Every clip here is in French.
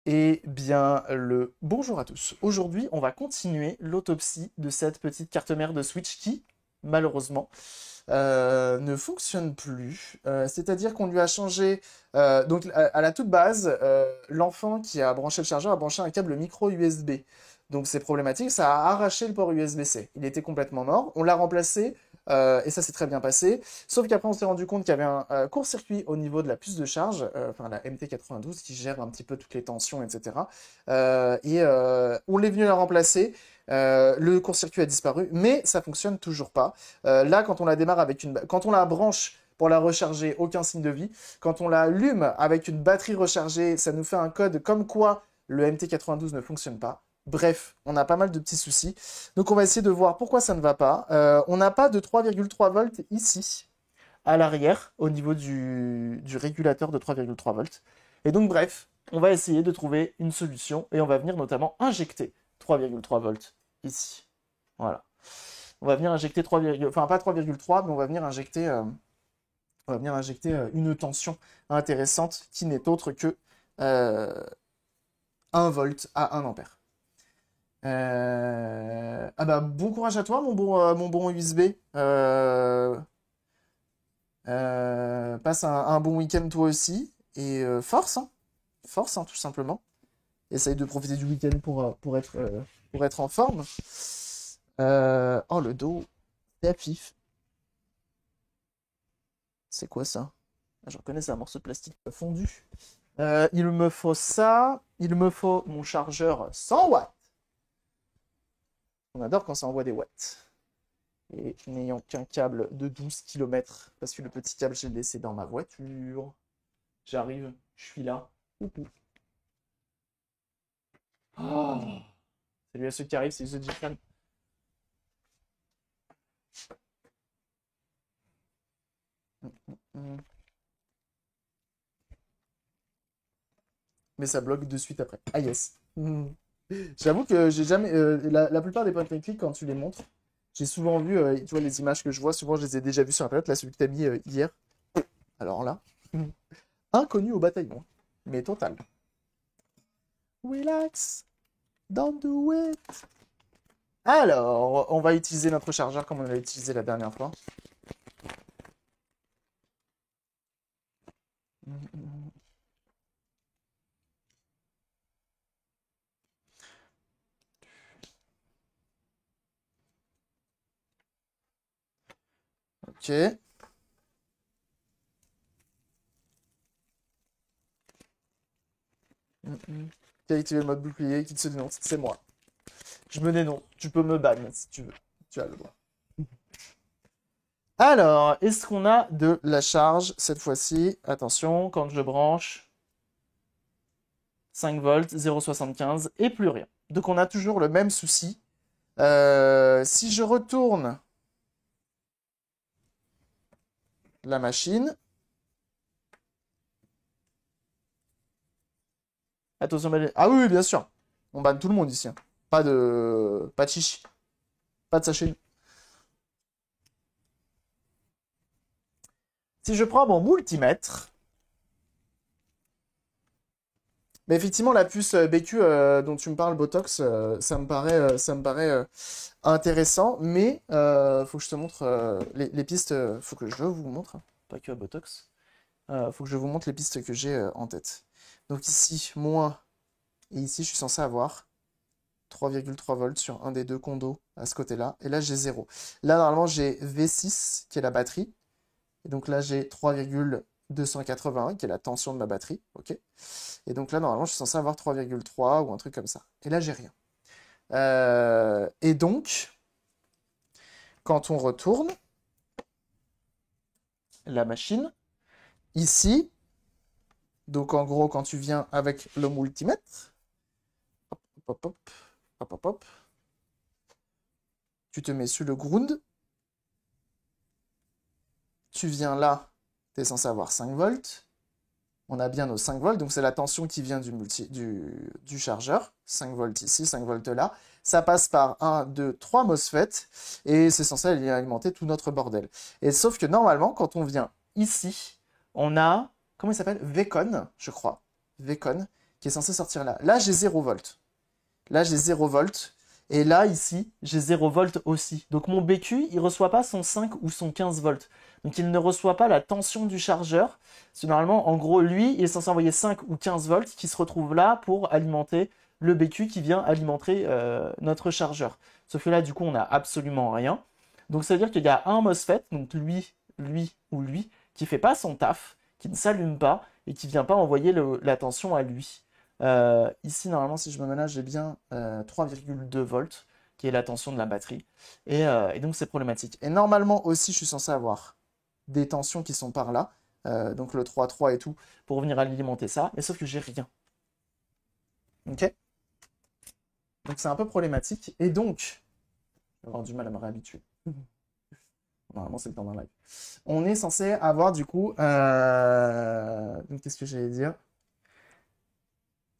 Eh bien, le bonjour à tous. Aujourd'hui, on va continuer l'autopsie de cette petite carte mère de Switch qui, malheureusement, ne fonctionne plus. C'est-à-dire qu'on lui a changé... donc, à la toute base, l'enfant qui a branché le chargeur a branché un câble micro USB. Donc, c'est problématique, ça a arraché le port USB-C. Il était complètement mort. On l'a remplacé, et ça s'est très bien passé. Sauf qu'après, on s'est rendu compte qu'il y avait un court-circuit au niveau de la puce de charge, enfin la MT92 qui gère un petit peu toutes les tensions, etc. On est venu la remplacer. Le court-circuit a disparu, mais ça fonctionne toujours pas. Là, quand on la démarre quand on la branche pour la recharger, aucun signe de vie. Quand on la allume avec une batterie rechargée, ça nous fait un code comme quoi le MT92 ne fonctionne pas. Bref, on a pas mal de petits soucis. Donc on va essayer de voir pourquoi ça ne va pas. On n'a pas de 3,3 volts ici, à l'arrière, au niveau du régulateur de 3,3 volts. Et donc bref, on va essayer de trouver une solution et on va venir notamment injecter 3,3 volts ici. Voilà. On va venir injecter 3, enfin pas 3,3, mais on va venir injecter une tension intéressante qui n'est autre que euh, 1 volt à 1 ampère. Ah bah bon courage à toi mon bon USB. Passe un bon week-end toi aussi et force hein, tout simplement. Essaye de profiter du week-end pour être en forme. Oh le dos, c'est à pif. C'est quoi ça? Ah, je reconnais, c'est un morceau de plastique fondu. Il me faut ça. Il me faut mon chargeur 100 watts. On adore quand ça envoie des watts. Et n'ayant qu'un câble de 12 km, parce que le petit câble, j'ai laissé dans ma voiture. J'arrive, je suis là. Oup. Oh. Salut à ceux qui arrivent, c'est The Gifan. Mais ça bloque de suite après. Ah yes. J'avoue que j'ai jamais. La plupart des point and click, quand tu les montres, j'ai souvent vu, tu vois, les images que je vois, souvent je les ai déjà vues sur internet. Là, celui que tu as mis hier. Alors là, inconnu au bataillon. Mais total. Relax, don't do it. Alors, on va utiliser notre chargeur comme on l'a utilisé la dernière fois. Ok. Qui a activé le mode bouclier, qui se dénonce? C'est moi. Je me dénonce. Tu peux me ban si tu veux. Tu as le droit. Alors, est-ce qu'on a de la charge cette fois-ci? Attention, quand je branche, 5 volts, 0,75 et plus rien. Donc on a toujours le même souci. Si je retourne la machine, attention, ah oui, oui, bien sûr. On banne tout le monde ici, hein. Pas de chichi. Pas de sachet. Si je prends mon multimètre, mais effectivement, la puce BQ dont tu me parles, Botox, ça me paraît intéressant, mais faut que je te montre les pistes, faut que je vous montre, hein, pas que Botox, faut que je vous montre les pistes que j'ai en tête. Donc ici, moins, et ici, je suis censé avoir 3,3 volts sur un des deux condos à ce côté-là, et là, j'ai 0. Là, normalement, j'ai V6, qui est la batterie, et donc là, j'ai 3,281, qui est la tension de ma batterie, ok? Et donc là, normalement, je suis censé avoir 3,3 ou un truc comme ça. Et là, j'ai rien. Et donc, quand on retourne la machine, ici, donc en gros, quand tu viens avec le multimètre, hop, hop, hop, hop, hop, hop, tu te mets sur le ground, tu viens là, tu es censé avoir 5 volts, on a bien nos 5 volts, donc c'est la tension qui vient du chargeur, 5 volts ici, 5 volts là, ça passe par 1, 2, 3 MOSFET, et c'est censé alimenter tout notre bordel. Et sauf que normalement, quand on vient ici, on a, comment il s'appelle? Vcon, je crois, Vcon, qui est censé sortir là. Là, j'ai 0 volt. Là, j'ai 0 volt. Et là, ici, j'ai 0 volt aussi. Donc mon BQ, il ne reçoit pas son 5 ou son 15 volts. Donc il ne reçoit pas la tension du chargeur. Parce que normalement, en gros, lui, il est censé envoyer 5 ou 15 volts qui se retrouvent là pour alimenter le BQ qui vient alimenter notre chargeur. Sauf que là, du coup, on n'a absolument rien. Donc ça veut dire qu'il y a un MOSFET, donc lui ou lui, qui fait pas son taf, qui ne s'allume pas et qui vient pas envoyer la tension à lui. Ici, normalement, si je me ménage, j'ai bien 3,2 volts, qui est la tension de la batterie. Et donc, c'est problématique. Et normalement aussi, je suis censé avoir des tensions qui sont par là, donc le 3,3 et tout, pour venir alimenter ça, mais sauf que j'ai rien. Ok? Donc, c'est un peu problématique. Et donc, je vais avoir du mal à me réhabituer. Normalement, c'est le temps d'un live. On est censé avoir, du coup, donc, qu'est-ce que j'allais dire?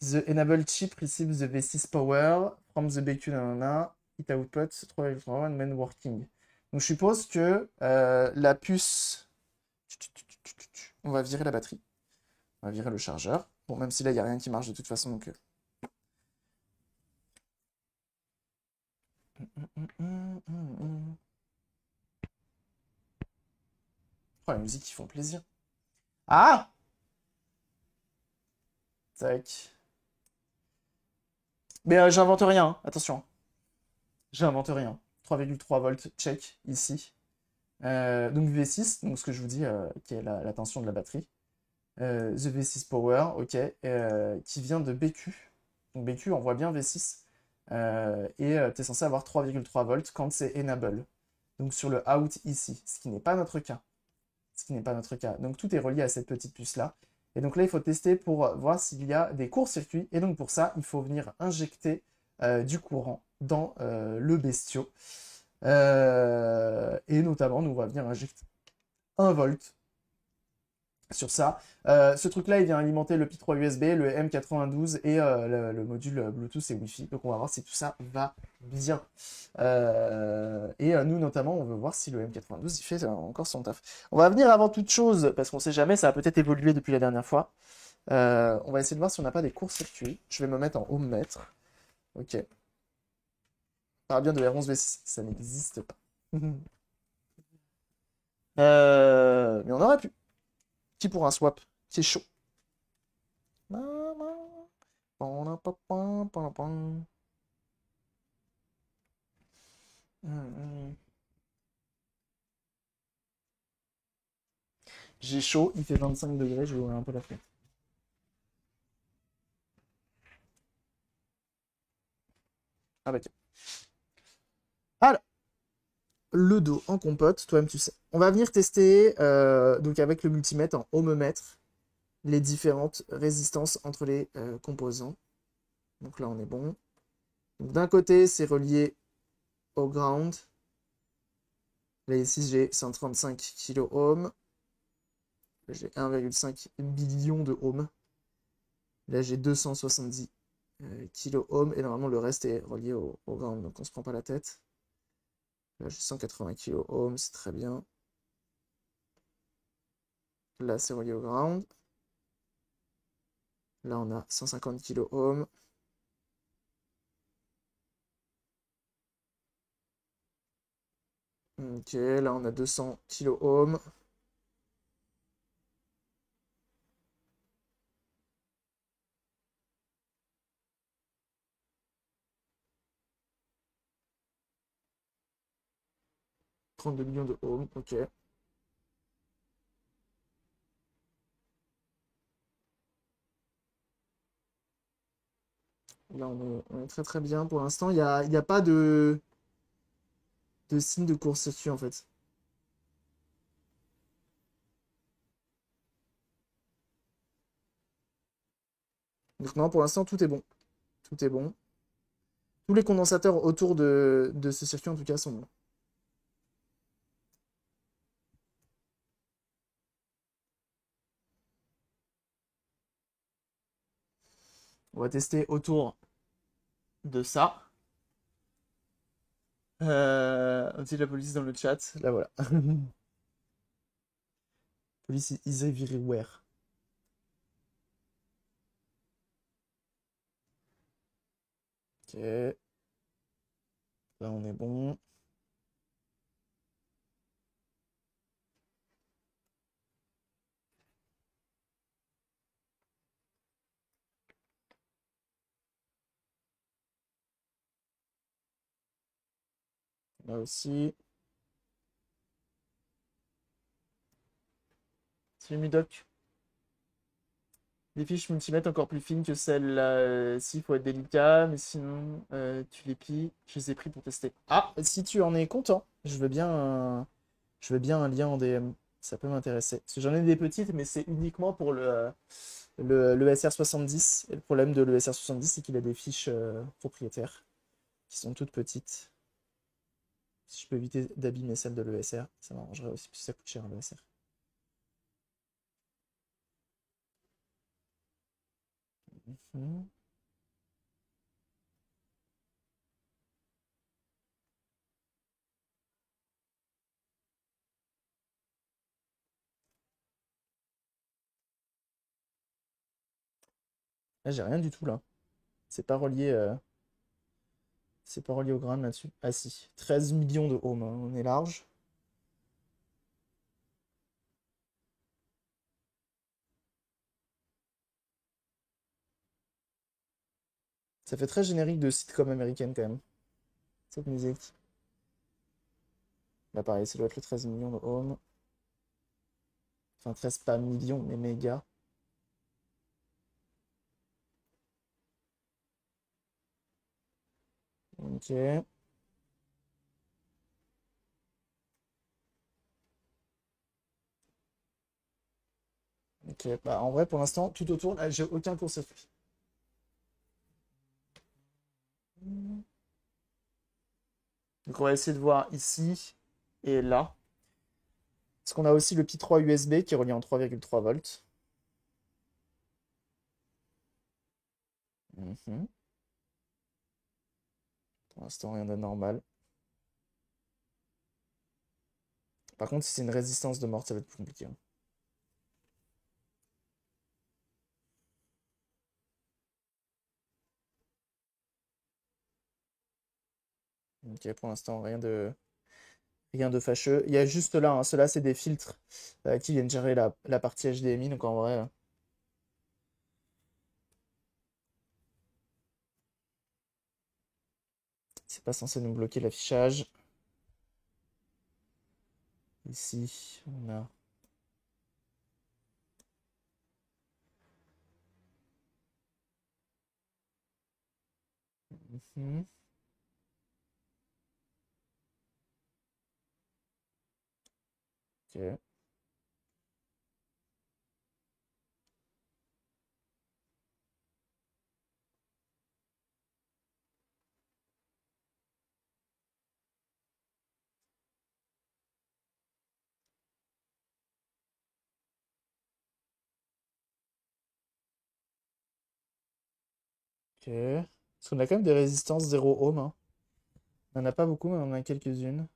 The enable chip receives the V6 power from the BQ nanana, it outputs 3.1 main working. Donc je suppose que la puce, on va virer la batterie, on va virer le chargeur. Bon, même si là il n'y a rien qui marche de toute façon, donc. Oh, la musique qui font plaisir. Ah! Tac. Mais j'invente rien, hein. Attention. J'invente rien. 3,3 volts, check, ici. Donc V6, donc ce que je vous dis, qui est la tension de la batterie. The V6 Power, ok, qui vient de BQ. Donc BQ envoie bien V6. Et tu es censé avoir 3,3 volts quand c'est enable. Donc sur le out ici, ce qui n'est pas notre cas. Ce qui n'est pas notre cas. Donc tout est relié à cette petite puce-là. Et donc là, il faut tester pour voir s'il y a des courts-circuits. Et donc pour ça, il faut venir injecter du courant dans le bestiau. Et notamment, nous, on va venir injecter 1 volt sur ça. Ce truc-là, il vient alimenter le Pi3 USB, le M92 et le module Bluetooth et Wi-Fi. Donc on va voir si tout ça va bien. Et nous, notamment, on veut voir si le M92 il fait encore son taf. On va venir avant toute chose, parce qu'on sait jamais, ça a peut-être évolué depuis la dernière fois. On va essayer de voir si on n'a pas des courts-circuits. Je vais me mettre en ohmmètre. Ok. On parle bien de R11V6, ça n'existe pas. Mais on aurait pu. Qui pour un swap? C'est chaud. J'ai chaud, il fait 25 degrés, je vais ouvrir un peu la fenêtre. Ah bah tiens. Alors, le dos en compote, toi-même tu sais. On va venir tester, donc avec le multimètre en ohmmètre, les différentes résistances entre les composants. Donc là, on est bon. D'un côté, c'est relié au ground. Là, ici, j'ai 135 kOhms. Là, j'ai 1,5 billion de ohms. Là, j'ai 270 kOhms. Et normalement, le reste est relié au ground. Donc, on se prend pas la tête. Là, j'ai 180 kOhms. C'est très bien. Là, c'est relié au ground. Là, on a 150 kOhms. Ok, là, on a 200 kOhms. « 32 millions de ohms, ok. Là, on est très très bien. Pour l'instant, il n'y a pas de signe de court-circuit en fait. Donc non, pour l'instant, tout est bon. Tout est bon. Tous les condensateurs autour de ce circuit, en tout cas, sont bons. On va tester autour de ça. On dit la police dans le chat. Là, voilà. Police is everywhere. Ok. Là, on est bon. Là aussi. Salut Mudoc. Des fiches multimètres encore plus fines que celles-là. Si, il faut être délicat, mais sinon, tu les plies. Je les ai pris pour tester. Ah, si tu en es content, je veux bien un lien en DM. Ça peut m'intéresser. Parce que j'en ai des petites, mais c'est uniquement pour le SR70. Et le problème de l'ESR70, c'est qu'il a des fiches propriétaires qui sont toutes petites. Si je peux éviter d'abîmer celle de l'ESR, ça m'arrangerait aussi, puisque ça coûte cher l'ESR. Mhm. Là, j'ai rien du tout là. C'est pas relié, c'est pas relié au grain là-dessus. Ah si, 13 millions de ohms, hein, on est large. Ça fait très générique de sitcom américaine quand même, cette musique. Là pareil, ça doit être le 13 millions de ohms. Enfin 13 pas millions, mais mégas. Ok. Ok, bah en vrai pour l'instant, tout autour, là, j'ai aucun court-circuit. Donc on va essayer de voir ici et là. Parce qu'on a aussi le Pi 3 USB qui est relié en 3,3 volts. Mhm. Pour l'instant, rien d'anormal. Par contre, si c'est une résistance de mort, ça va être plus compliqué, hein. Ok, pour l'instant, rien de fâcheux. Il y a juste là, hein, ceux-là, c'est des filtres qui viennent gérer la partie HDMI. Donc en vrai, c'est pas censé nous bloquer l'affichage. Ici, on a. Mhm. Ok. Ok. Parce qu'on a quand même des résistances 0 ohm, hein. On en a pas beaucoup, mais on en a quelques-unes.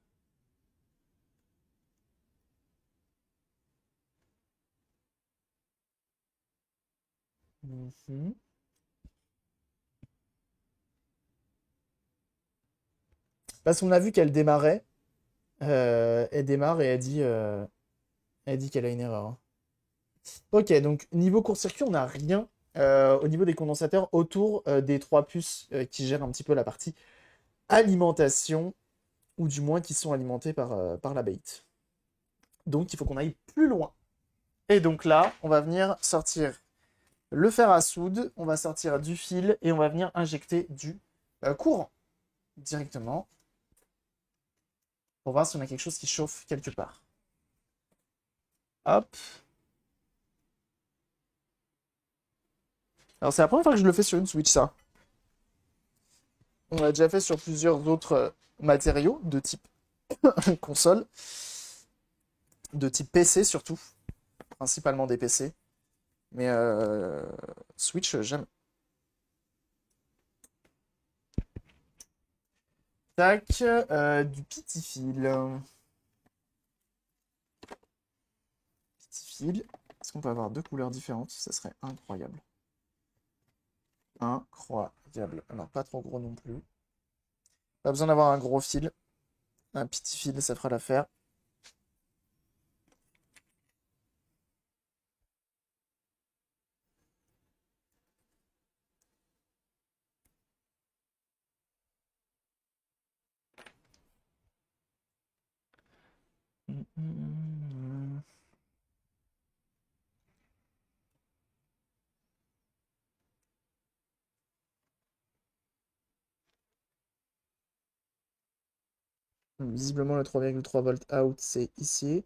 Mhm. Parce qu'on a vu qu'elle démarrait. Elle démarre et elle dit qu'elle a une erreur, hein. Ok, donc niveau court-circuit, on n'a rien au niveau des condensateurs autour des trois puces qui gèrent un petit peu la partie alimentation, ou du moins qui sont alimentés par la bait. Donc il faut qu'on aille plus loin. Et donc là, on va venir sortir le fer à soude, on va sortir du fil et on va venir injecter du courant directement pour voir si on a quelque chose qui chauffe quelque part. Hop. Alors c'est la première fois que je le fais sur une Switch, ça. On l'a déjà fait sur plusieurs autres matériaux de type console, de type PC surtout, principalement des PC. Mais Switch, jamais. Tac, du pitifil. Pitifil. Est-ce qu'on peut avoir deux couleurs différentes? Ça serait incroyable. Incroyable. câble. Alors, pas trop gros non plus. Pas besoin d'avoir un gros fil. Un petit fil, ça fera l'affaire. Visiblement, le 3,3 volts out, c'est ici.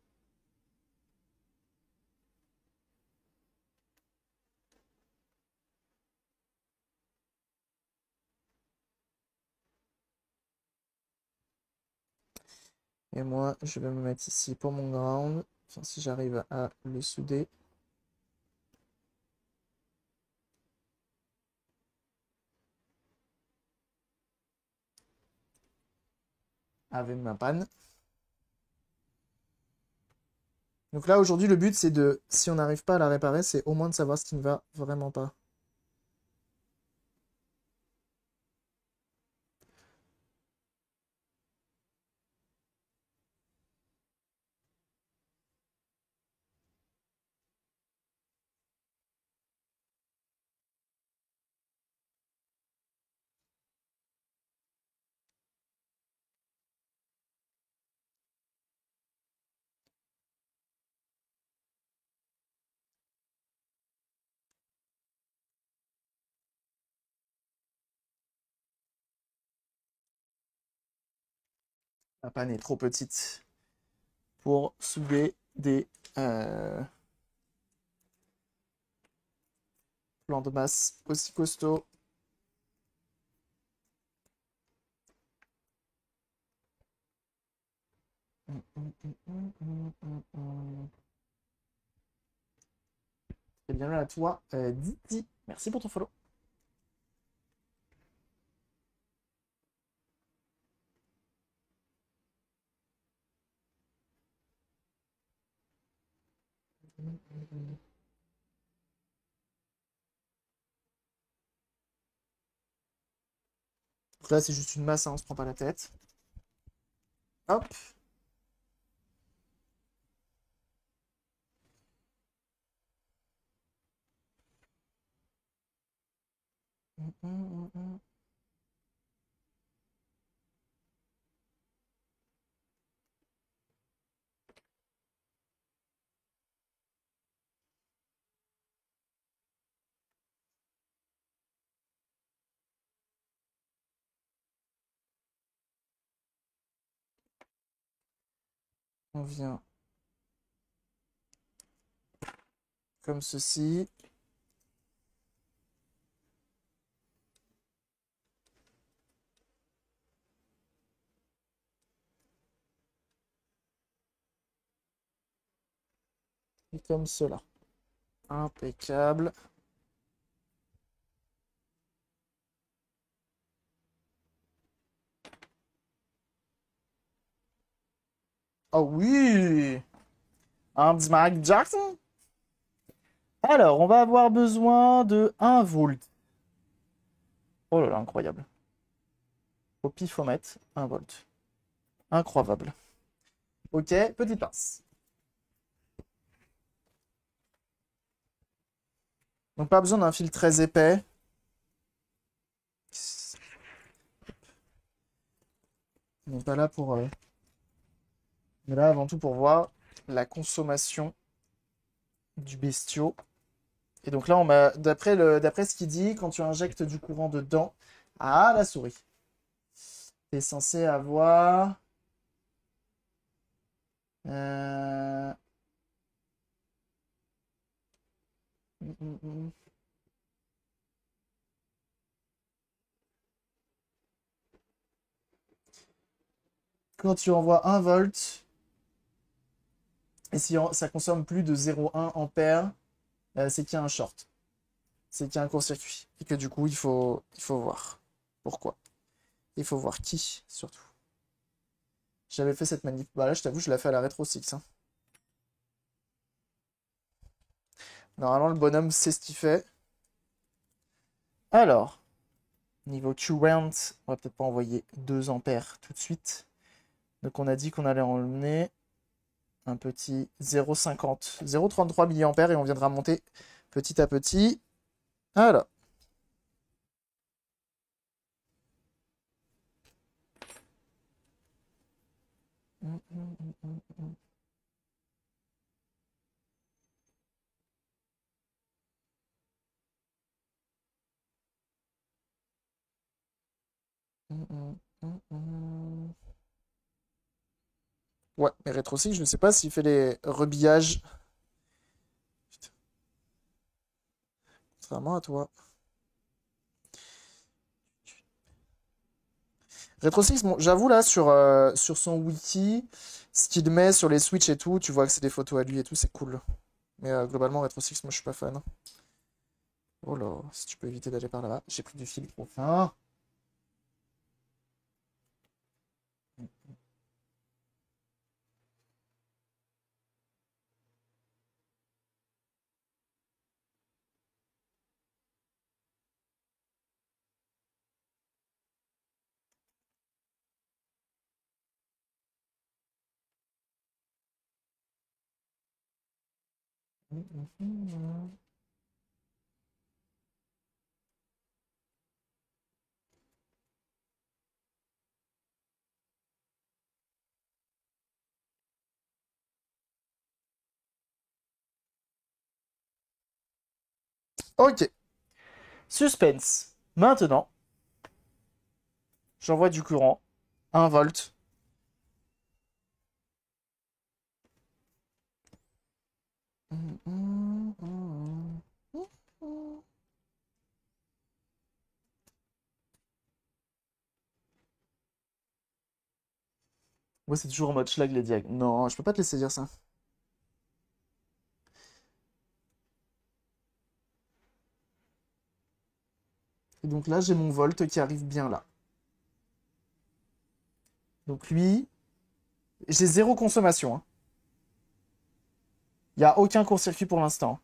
Et moi, je vais me mettre ici pour mon ground. Enfin, si j'arrive à le souder. Avec ma panne. Donc là, aujourd'hui, le but, c'est de, si on n'arrive pas à la réparer, c'est au moins de savoir ce qui ne va vraiment pas. La panne est trop petite pour souder des plans de masse aussi costauds. Et bien là, à toi, Didi. Merci pour ton follow. Donc là, c'est juste une masse, hein, on se prend pas la tête. Hop. On vient comme ceci. Et comme cela. Impeccable. Oh oui! Un petit Michael Jackson? Alors, on va avoir besoin de 1 volt. Oh là là, incroyable. Au pifomètre, 1 volt. Incroyable. Ok, petite pince. Donc pas besoin d'un fil très épais. On n'est pas là pour... On est là avant tout pour voir la consommation du bestiau. Et donc là, on m'a, d'après ce qu'il dit, quand tu injectes du courant dedans, ah, la souris. T'es censé avoir... euh, hum, hum, hum. Quand tu envoies 1 volt, et si ça consomme plus de 0,1 ampère, c'est qu'il y a un short. C'est qu'il y a un court-circuit. Et que du coup, il faut voir. Pourquoi? Il faut voir qui, surtout. J'avais fait cette manip. Bah là, je t'avoue, je l'ai fait à la Retro 6. Hein. Normalement, le bonhomme sait ce qu'il fait. Alors. Niveau current, on va peut-être pas envoyer 2 ampères tout de suite. Donc on a dit qu'on allait emmener un petit 0,50, 0,33 mA et on viendra monter petit à petit. Voilà. Ouais, mais rétro-sig, je ne sais pas s'il fait les rebillages. Putain, contrairement à toi. Rétro-sig, bon, j'avoue là, sur son wiki, ce qu'il met sur les Switch et tout, tu vois que c'est des photos à lui et tout, c'est cool. Mais globalement, rétro-sig, moi je suis pas fan. Oh là, si tu peux éviter d'aller par là-bas. J'ai pris du fil trop fin. Ok. Suspense. Maintenant, j'envoie du courant. 1 volt. Ouais, c'est toujours en mode schlag les diag. Non, je peux pas te laisser dire ça. Et donc là, j'ai mon volt qui arrive bien là. Donc lui, j'ai 0 consommation, hein. Il n'y a aucun court-circuit pour l'instant.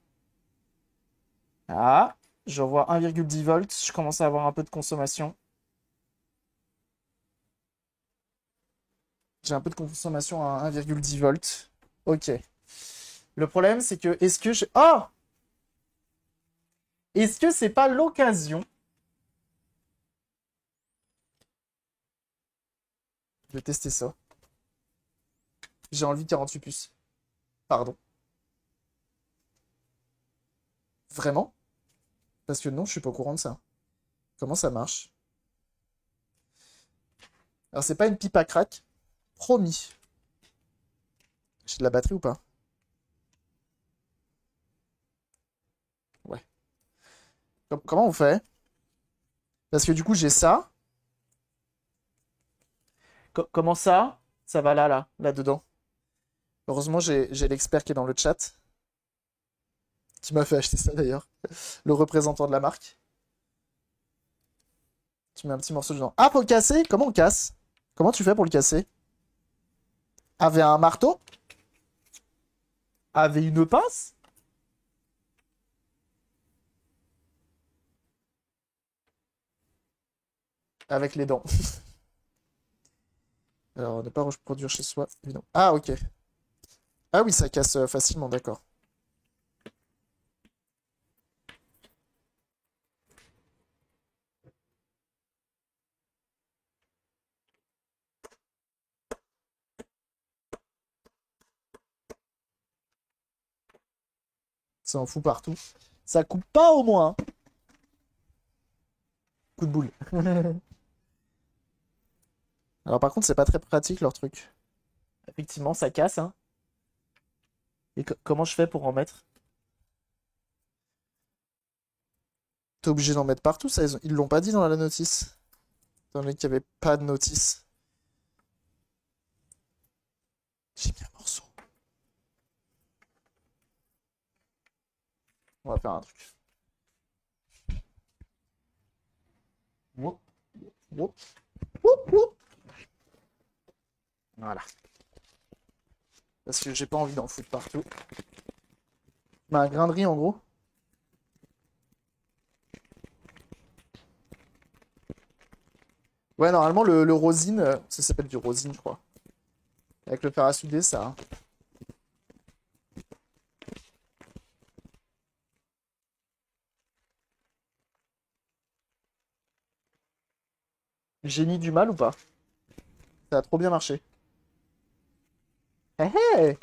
Ah, j'envoie 1,10 volts. Je commence à avoir un peu de consommation. J'ai un peu de consommation à 1,10 volts. Ok. Le problème, c'est que, est-ce que je... Oh! Est-ce que c'est pas l'occasion de tester ça? J'ai enlevé 48 puces. Pardon. Vraiment? Parce que non, je suis pas au courant de ça. Comment ça marche? Alors, c'est pas une pipe à crack. Promis. J'ai de la batterie ou pas? Ouais. Comment on fait? Parce que du coup, j'ai ça. Comment ça? Ça va là, là, là-dedans. Heureusement, j'ai l'expert qui est dans le chat, qui m'a fait acheter ça d'ailleurs. Le représentant de la marque. Tu mets un petit morceau dedans. Ah, pour le casser? Comment on casse? Comment tu fais pour le casser? Avec un marteau? Avec une pince? Avec les dents. Alors, ne pas reproduire chez soi, évidemment. Ah, ok. Ah oui, ça casse facilement, d'accord. Ça en fout partout. Ça coupe pas au moins, hein. Coup de boule. Alors par contre, c'est pas très pratique leur truc. Effectivement, ça casse, hein. Et comment je fais pour en mettre? T'es obligé d'en mettre partout, ça, ils l'ont pas dit dans la notice. Étant donné qu'il n'y avait pas de notice. J'ai mis un morceau. On va faire un truc. Whoop, whoop, whoop, whoop. Voilà. Parce que j'ai pas envie d'en foutre partout. Ma grain de riz en gros. Ouais, normalement, le rosine, ça s'appelle du rosine, je crois. Avec le fer à souder, ça, hein. J'ai mis du mal ou pas? Ça a trop bien marché. Hé hé!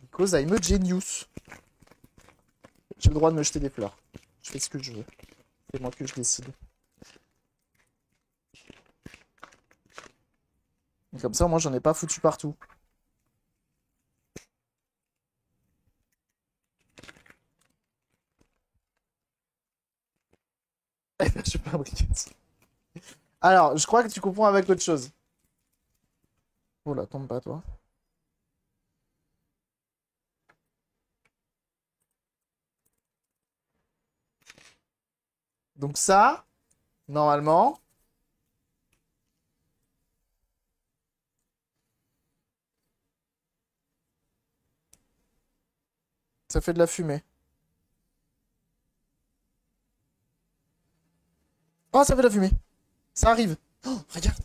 Because I'm a genius. J'ai le droit de me jeter des fleurs. Je fais ce que je veux. C'est moi que je décide. Et comme ça, moi, j'en ai pas foutu partout. Eh ben, je suis pas un briquet. Alors, je crois que tu comprends avec autre chose. Oh là, tombe pas, toi. Donc ça, normalement, ça fait de la fumée. Oh, ça fait de la fumée. Ça arrive. Oh, regarde.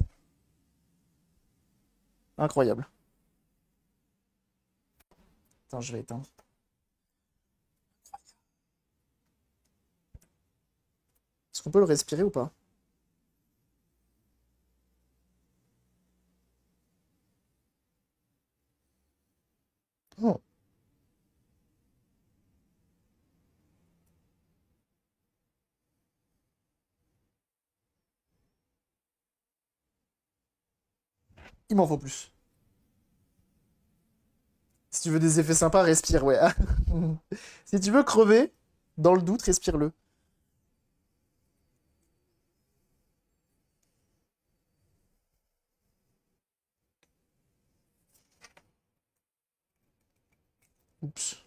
Incroyable. Attends, je vais éteindre. Est-ce qu'on peut le respirer ou pas? Oh. Il m'en faut plus. Si tu veux des effets sympas, respire, ouais. Si tu veux crever, dans le doute, respire-le. Oups.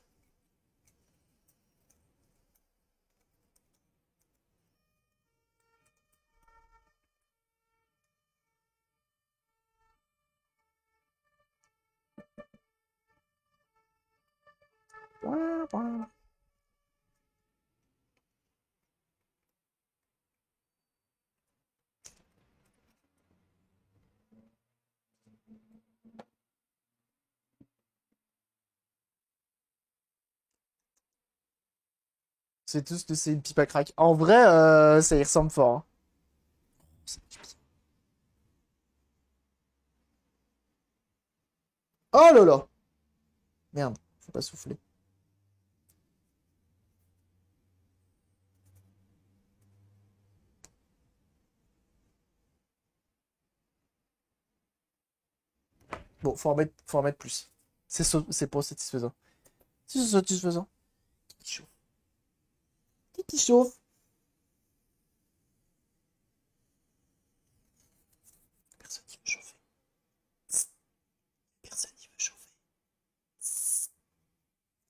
C'est tout ce que c'est une pipe à crack. En vrai, ça y ressemble fort, hein. Oh là là! Merde, faut pas souffler. Bon, faut en mettre plus. C'est pas satisfaisant. C'est satisfaisant. Qui chauffe. Qui chauffe. Personne qui veut chauffer. Personne qui veut chauffer.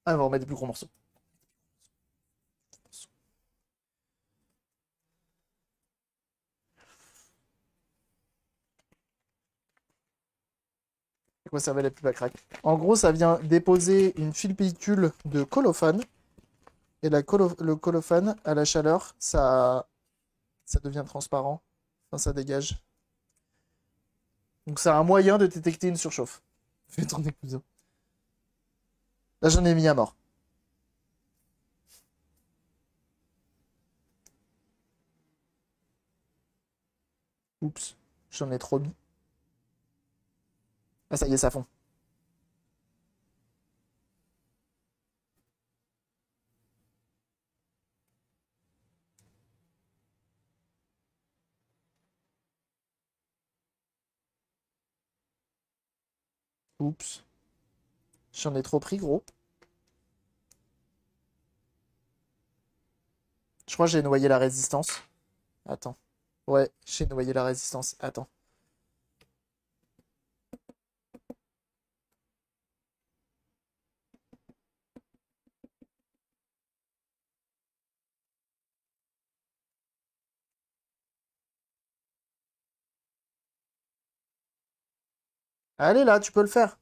Ah, on va remettre des plus gros morceaux. À quoi servait la pipe à crack? En gros, ça vient déposer une fine pellicule de colophane. Et le colophane, à la chaleur, ça devient transparent. Enfin, ça dégage. Donc, c'est un moyen de détecter une surchauffe. Fais tourner cousin. Là, j'en ai mis à mort. Oups, j'en ai trop mis. Ah, ça y est, ça fond. Oups, j'en ai trop pris, gros. Je crois que j'ai noyé la résistance. Attends. Ouais, j'ai noyé la résistance. Attends. Allez là, tu peux le faire.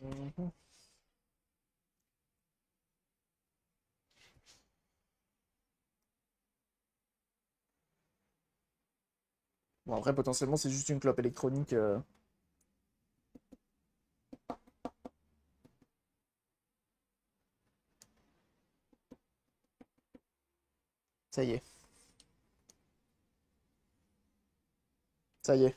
Mhm. Bon, après, potentiellement, c'est juste une clope électronique. Ça y est. Ça y est.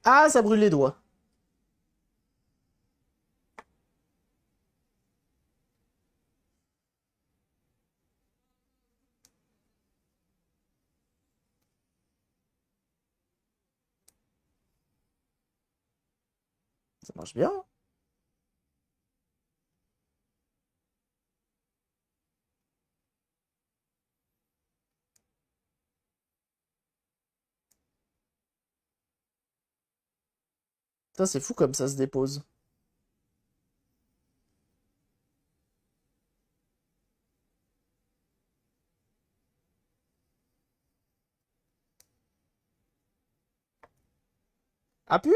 Ah, ça brûle les doigts. Ça marche bien, hein. Ça, c'est fou comme ça se dépose. Ah, pu?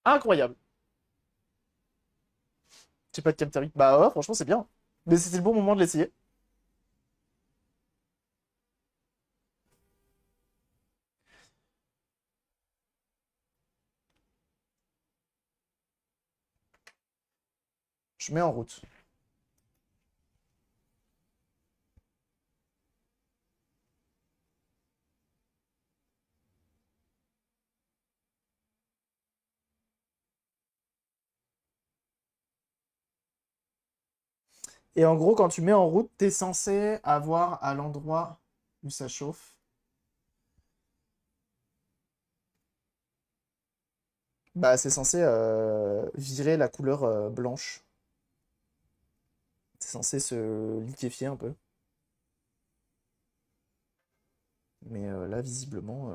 Incroyable. J'ai pas de cam thermique. Bah ouais, franchement, c'est bien. Mais c'était le bon moment de l'essayer. Je mets en route. Et en gros, quand tu mets en route, t'es censé avoir à l'endroit où ça chauffe. Bah, c'est censé virer la couleur blanche. C'est censé se liquéfier un peu. Mais là, visiblement,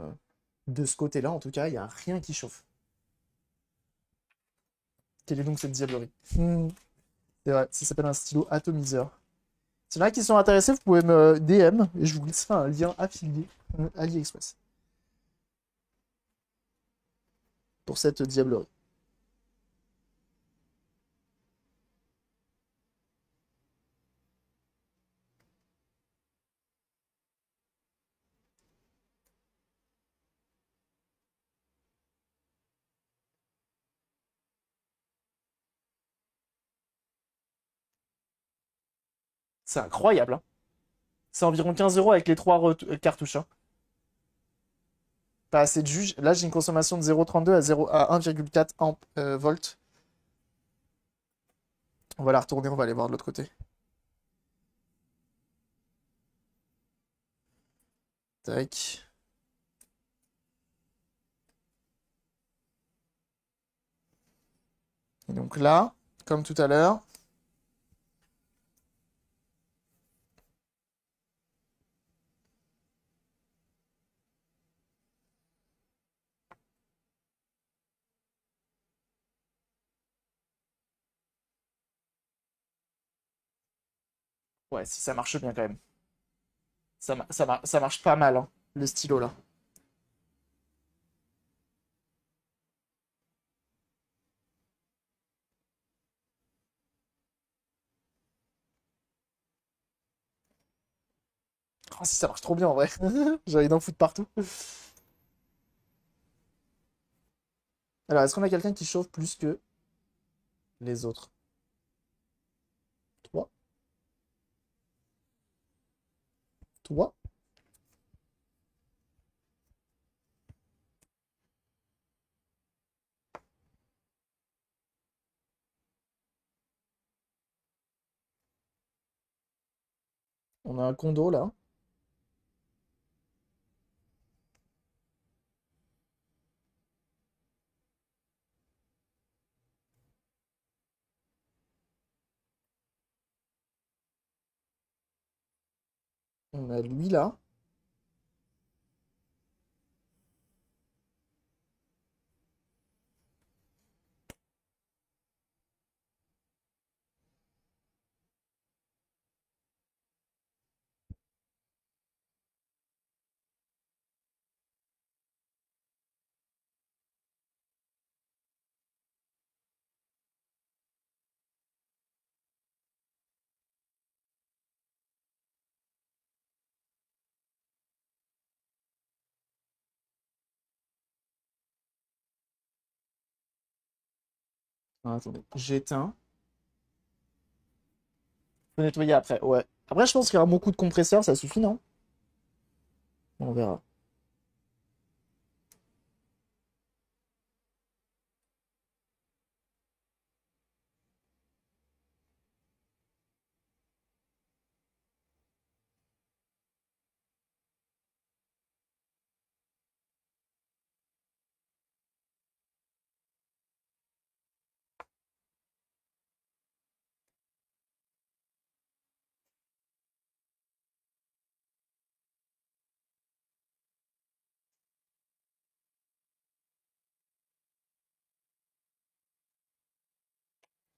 de ce côté-là, en tout cas, il n'y a rien qui chauffe. Quelle est donc cette diablerie? C'est vrai, ça s'appelle un stylo atomiseur. S'il y en a qui sont intéressés, vous pouvez me DM et je vous glisserai un lien affilié AliExpress pour cette diablerie. C'est incroyable, hein. C'est environ 15 euros avec les trois cartouches, hein. Pas assez de jus. Là, j'ai une consommation de 0,32 à 1,4 volts. On va la retourner, on va aller voir de l'autre côté. Tac. Et donc là, comme tout à l'heure, ouais, si ça marche bien quand même. Ça marche pas mal, hein, le stylo là. Oh, si ça marche trop bien en vrai. J'ai envie d'en foutre partout. Alors, est-ce qu'on a quelqu'un qui chauffe plus que les autres? Toi? Toi? On a un condo là. On a lui là. Ah, attendez, j'éteins. Faut nettoyer après, ouais. Après, je pense qu'il y aura beaucoup de compresseurs, ça suffit, non? On verra.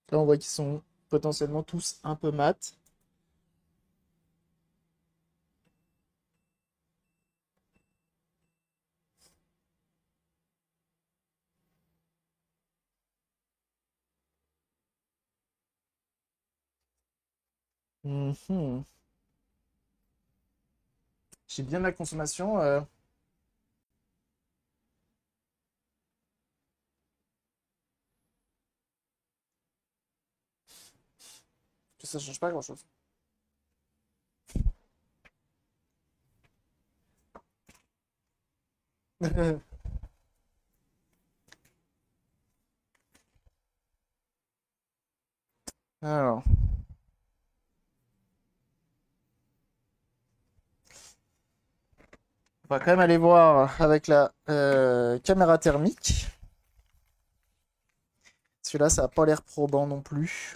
Là, on voit qu'ils sont potentiellement tous un peu mat. Mhm. J'ai bien de la consommation. Que ça change pas grand-chose. Alors, on va quand même aller voir avec la caméra thermique. Parce que là, ça n'a pas l'air probant non plus.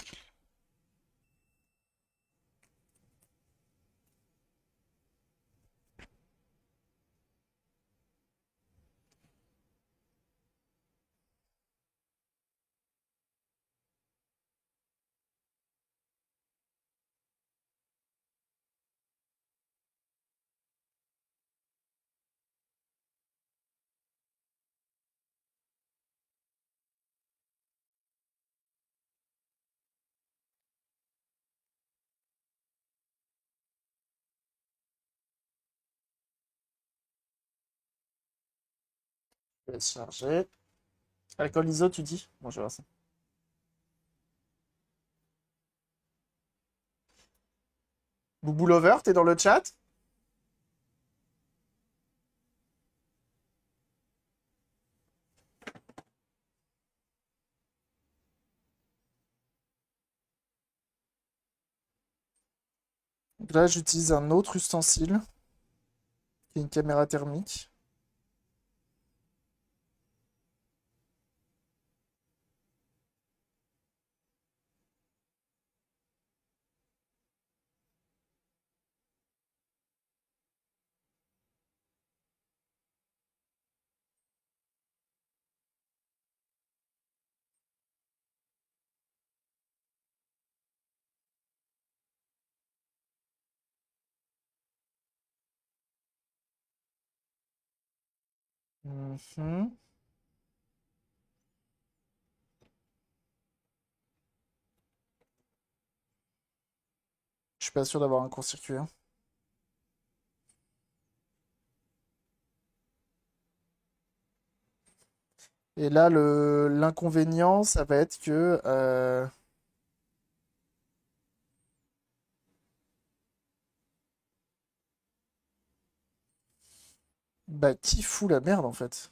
Je vais charger. Alcool ISO, tu dis? Bon, je vais voir ça. Boubou Lover, t'es dans le chat? Donc là, j'utilise un autre ustensile, qui est une caméra thermique. Mhm. Je suis pas sûr d'avoir un court-circuit, hein. Et là, l'inconvénient, ça va être que bah, qui fout la merde en fait?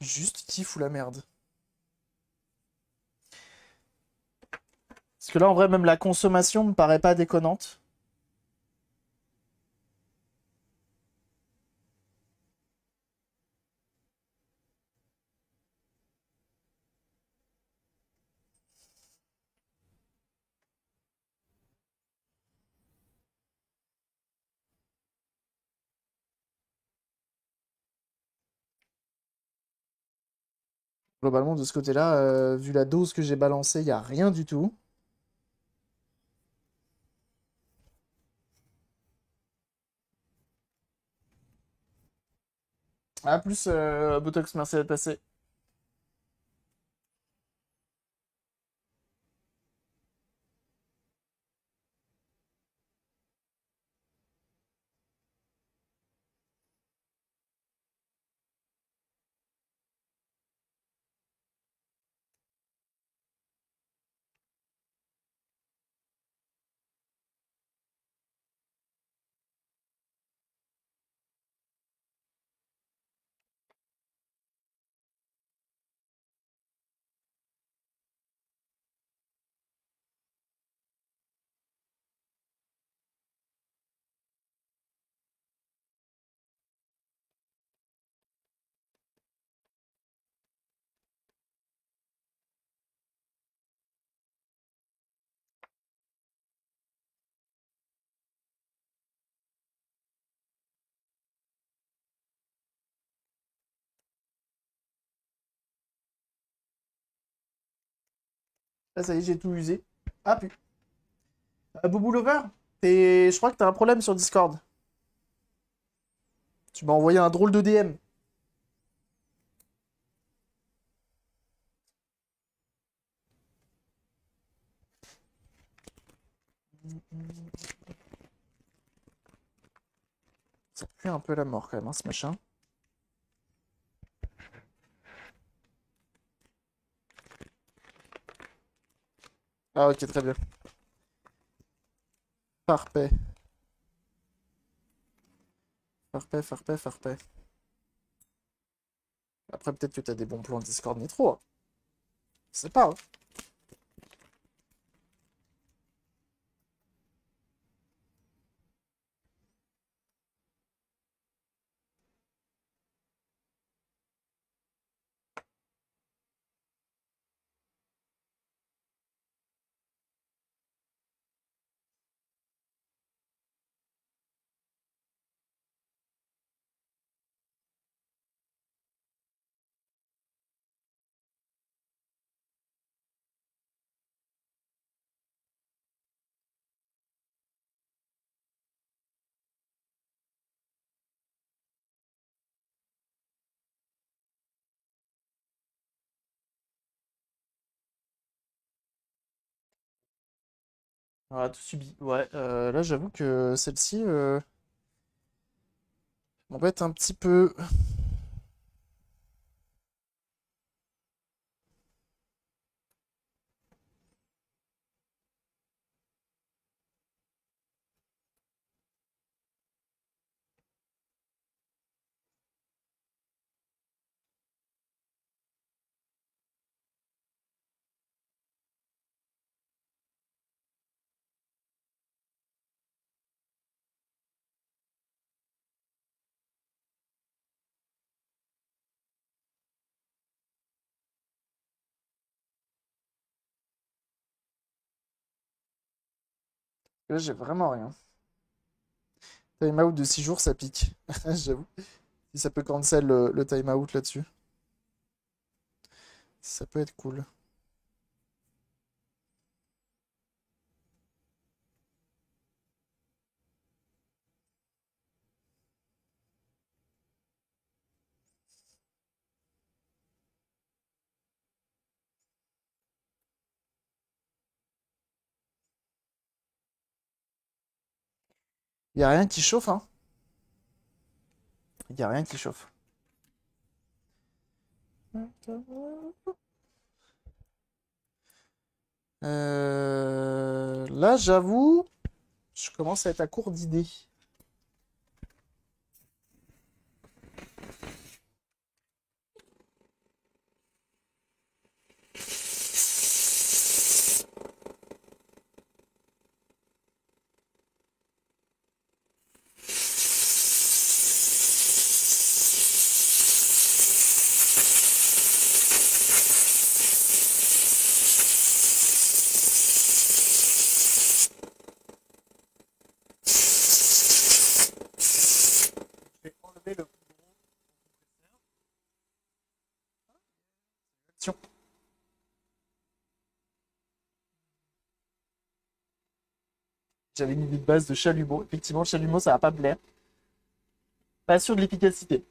Juste qui fout la merde? Parce que là, en vrai, même la consommation me paraît pas déconnante. Globalement, de ce côté-là, vu la dose que j'ai balancée, il n'y a rien du tout. Ah, plus Botox, merci d'être passé. Là, ça y est, j'ai tout usé. Ah, pu. Boubou Lover, je crois que t'as un problème sur Discord. Tu m'as envoyé un drôle de DM. Ça pue un peu la mort quand même, hein, ce machin. Ah, ok, très bien. Parfait. Parfait, parfait, parfait. Après, peut-être que t'as des bons plans Discord Nitro, hein. Je sais pas, hein. On a tout subi. Ouais, là, j'avoue que celle-ci m'embête un petit peu. Là, j'ai vraiment rien. Time out de 6 jours, ça pique. J'avoue. Si ça peut cancel le time out là-dessus, ça peut être cool. Y a rien qui chauffe, hein. Y a rien qui chauffe. Là, j'avoue, je commence à être à court d'idées. J'avais une idée de base de chalumeau. Effectivement, chalumeau, ça va pas plaire. Pas sûr de l'efficacité.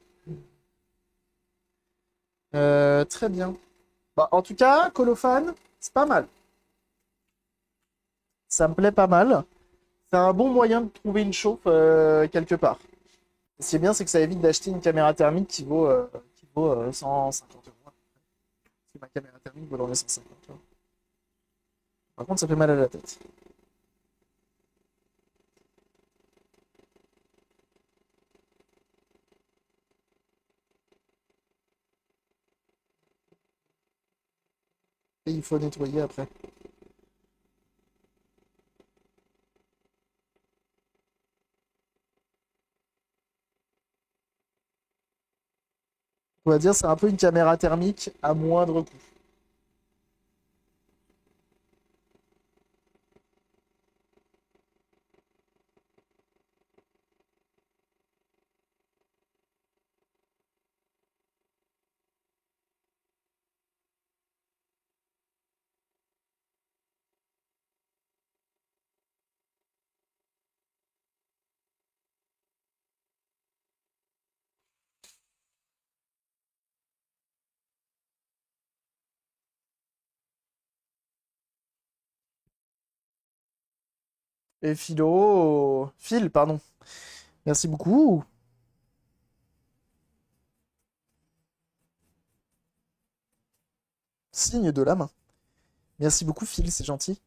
Très bien. Bah, en tout cas, colophane, c'est pas mal. Ça me plaît pas mal. C'est un bon moyen de trouver une chauffe quelque part. Ce qui est bien, c'est que ça évite d'acheter une caméra thermique qui vaut 150 euros. Parce que ma caméra thermique vaut dans les 150 euros. Par contre, ça fait mal à la tête. Et il faut nettoyer après. On va dire c'est un peu une caméra thermique à moindre coût. Et Phil, pardon. Merci beaucoup. Signe de la main. Merci beaucoup, Phil, c'est gentil.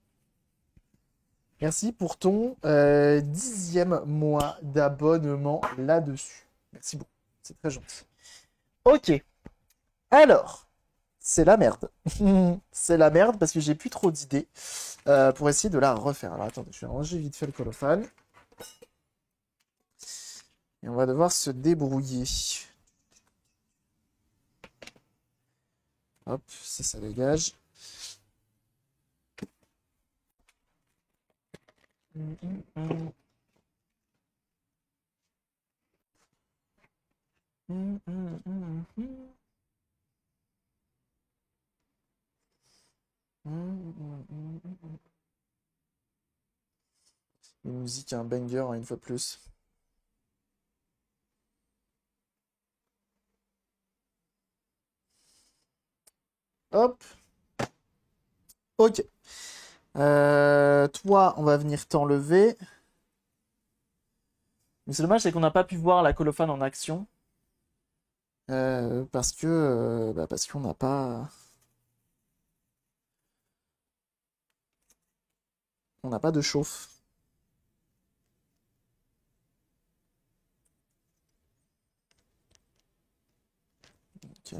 Merci pour ton 10e mois d'abonnement là-dessus. Merci beaucoup. C'est très gentil. Ok. Alors, c'est la merde. C'est la merde parce que j'ai plus trop d'idées pour essayer de la refaire. Alors attendez, je vais ranger vite fait le colophane. Et on va devoir se débrouiller. Hop, ça dégage. Une musique, un banger, hein, une fois de plus. Hop. Ok. Toi, on va venir t'enlever. Mais c'est dommage, c'est qu'on n'a pas pu voir la colophane en action. Parce qu'on n'a pas. On n'a pas de chauffe. Ok.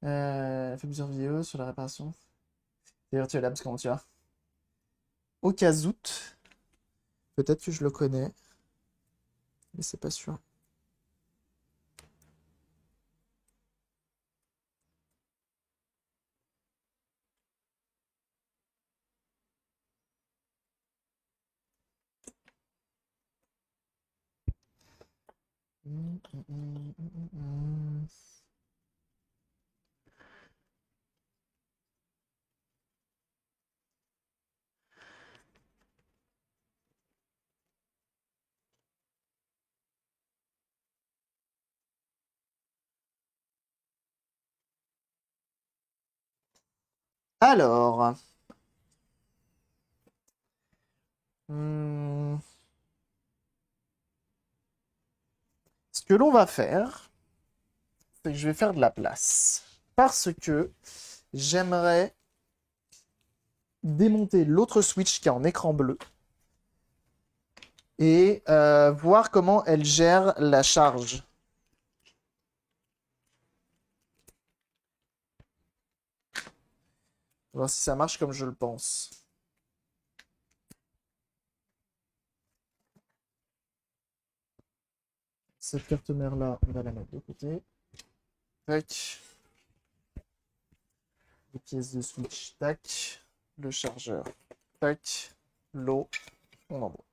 Fait plusieurs vidéos sur la réparation. D'ailleurs, tu es là parce comment tu vas? Okazout. Peut-être que je le connais. Mais c'est pas sûr. Alors. Hmm, Ce que l'on va faire, c'est que je vais faire de la place. Parce que j'aimerais démonter l'autre Switch qui est en écran bleu et voir comment elle gère la charge. Voir si ça marche comme je le pense. Cette carte mère là, on va la mettre de côté. Tac. Les pièces de Switch, tac. Le chargeur, tac. L'eau, on en boit.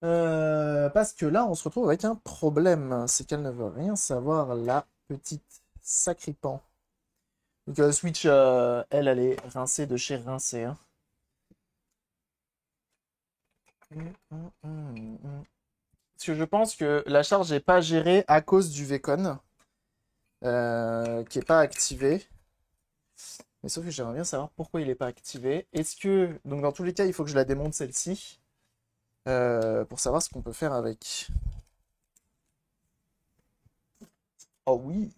Parce que là, on se retrouve avec un problème. C'est qu'elle ne veut rien savoir, la petite sacripant. Donc Switch, elle, elle est rincée de chez rincée, hein. Parce que je pense que la charge n'est pas gérée à cause du Vcon, qui n'est pas activé. Mais sauf que j'aimerais bien savoir pourquoi il n'est pas activé. Est-ce que... Donc dans tous les cas, il faut que je la démonte celle-ci. Pour savoir ce qu'on peut faire avec. Oh oui.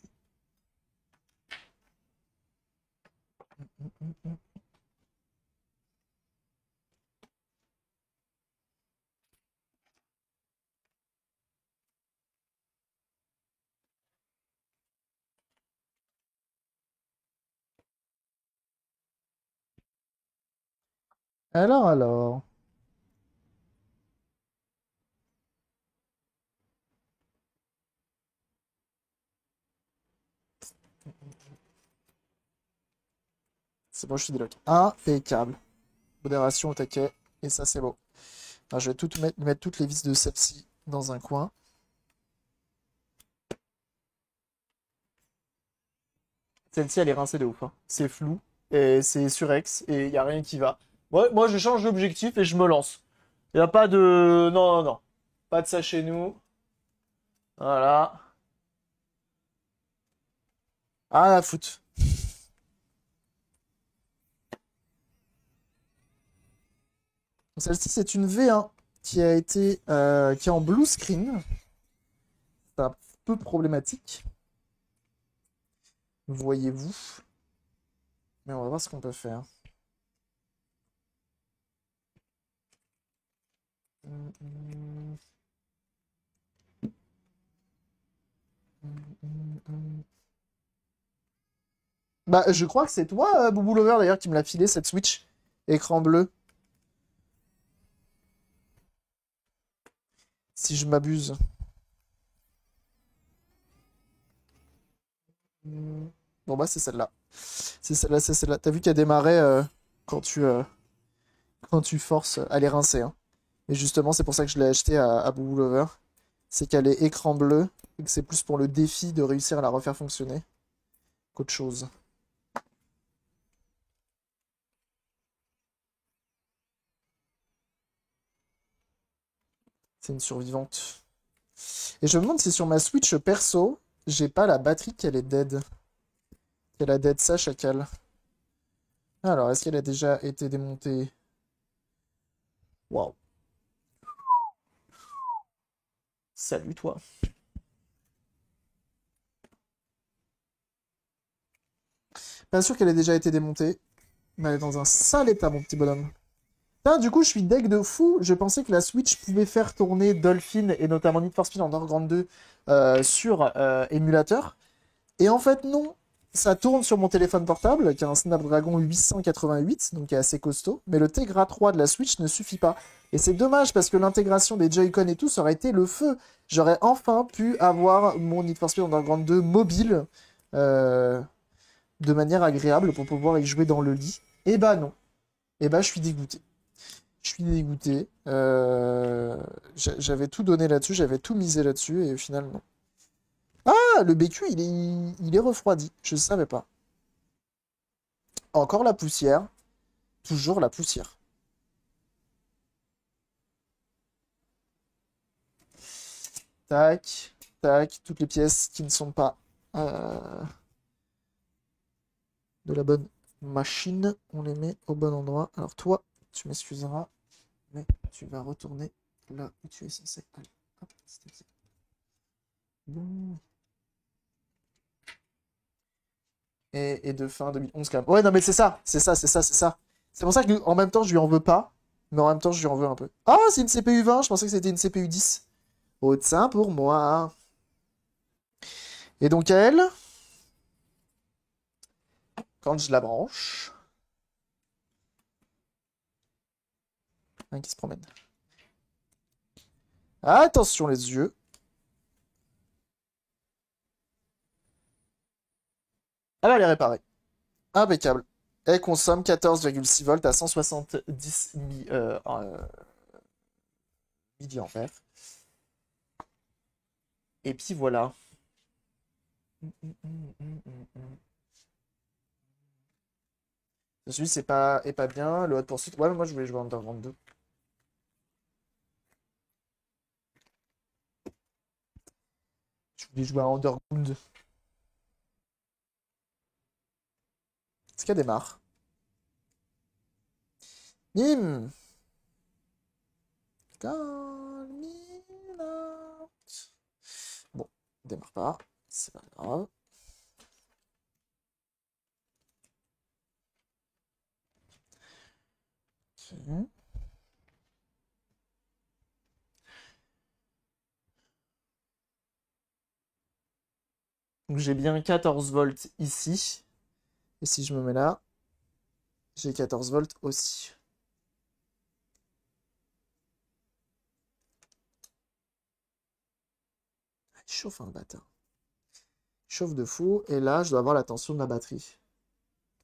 Alors. C'est bon, je suis déloc. Impeccable. Modération au taquet. Et ça, c'est beau. Alors, je vais mettre toutes les vis de celle-ci dans un coin. Celle-ci, elle est rincée de ouf, hein. C'est flou. Et c'est surex. Et il n'y a rien qui va. Ouais, moi, je change d'objectif et je me lance. Il n'y a pas de... Non, non, non. Pas de ça chez nous. Voilà. Ah, la foot. Celle-ci, c'est une V1 qui a été... qui est en blue screen. C'est un peu problématique. Voyez-vous. Mais on va voir ce qu'on peut faire. Bah, je crois que c'est toi, Boubou Lover, d'ailleurs, qui me l'a filé, cette Switch. Écran bleu, si je m'abuse. Bon, bah, c'est celle-là. C'est celle-là, c'est celle-là. T'as vu qu'elle démarrait quand quand tu forces à les rincer, hein. Et justement, c'est pour ça que je l'ai acheté à Boubou Lover. C'est qu'elle est écran bleu et que c'est plus pour le défi de réussir à la refaire fonctionner qu'autre chose. C'est une survivante. Et je me demande si sur ma Switch perso, j'ai pas la batterie qu'elle est dead. Qu'elle a dead sa chacal. Alors, est-ce qu'elle a déjà été démontée? Waouh. Salut toi. Pas sûr qu'elle ait déjà été démontée. Mais elle est dans un sale état, mon petit bonhomme. Putain, du coup, je suis deg de fou. Je pensais que la Switch pouvait faire tourner Dolphin et notamment Need for Speed Underground 2 sur émulateur. Et en fait, non. Ça tourne sur mon téléphone portable, qui a un Snapdragon 888, donc qui est assez costaud. Mais le Tegra 3 de la Switch ne suffit pas. Et c'est dommage parce que l'intégration des Joy-Con et tout, ça aurait été le feu. J'aurais enfin pu avoir mon Need for Speed Underground 2 mobile euh, de manière agréable pour pouvoir y jouer dans le lit. Et bah non. Et bah je suis dégoûté. Je suis dégoûté. J'avais tout donné là-dessus, j'avais tout misé là-dessus et au final non. Ah, le BQ, il est refroidi. Je ne savais pas. Encore la poussière. Toujours la poussière. Tac, tac. Toutes les pièces qui ne sont pas de la bonne machine, on les met au bon endroit. Alors toi, tu m'excuseras, mais tu vas retourner là où tu es censé aller. Hop, c'était bon. Et de fin 2011 quand même. Ouais, non, mais c'est ça, c'est ça, c'est ça, c'est ça. C'est pour ça que en même temps, je lui en veux pas, mais en même temps, je lui en veux un peu. Ah, c'est une CPU 20, je pensais que c'était une CPU 10. Au sein pour moi. Et donc, elle, quand je la branche, hein, qui se promène. Attention les yeux. Elle va les réparer. Impeccable. Elle consomme 14,6 volts à 170 milliampères. Et puis voilà. Celui est pas bien. Le Hot Pursuit. Ouais, mais moi je voulais jouer Underground 2. Je voulais jouer à Underground. Est-ce qu'elle démarre? Mime! Call me out. Bon, démarre pas. C'est pas grave. Ok. Donc j'ai bien 14 volts ici. Et si je me mets là, j'ai 14 volts aussi. Il chauffe un bâtard. Il chauffe de fou. Et là, je dois avoir la tension de la batterie.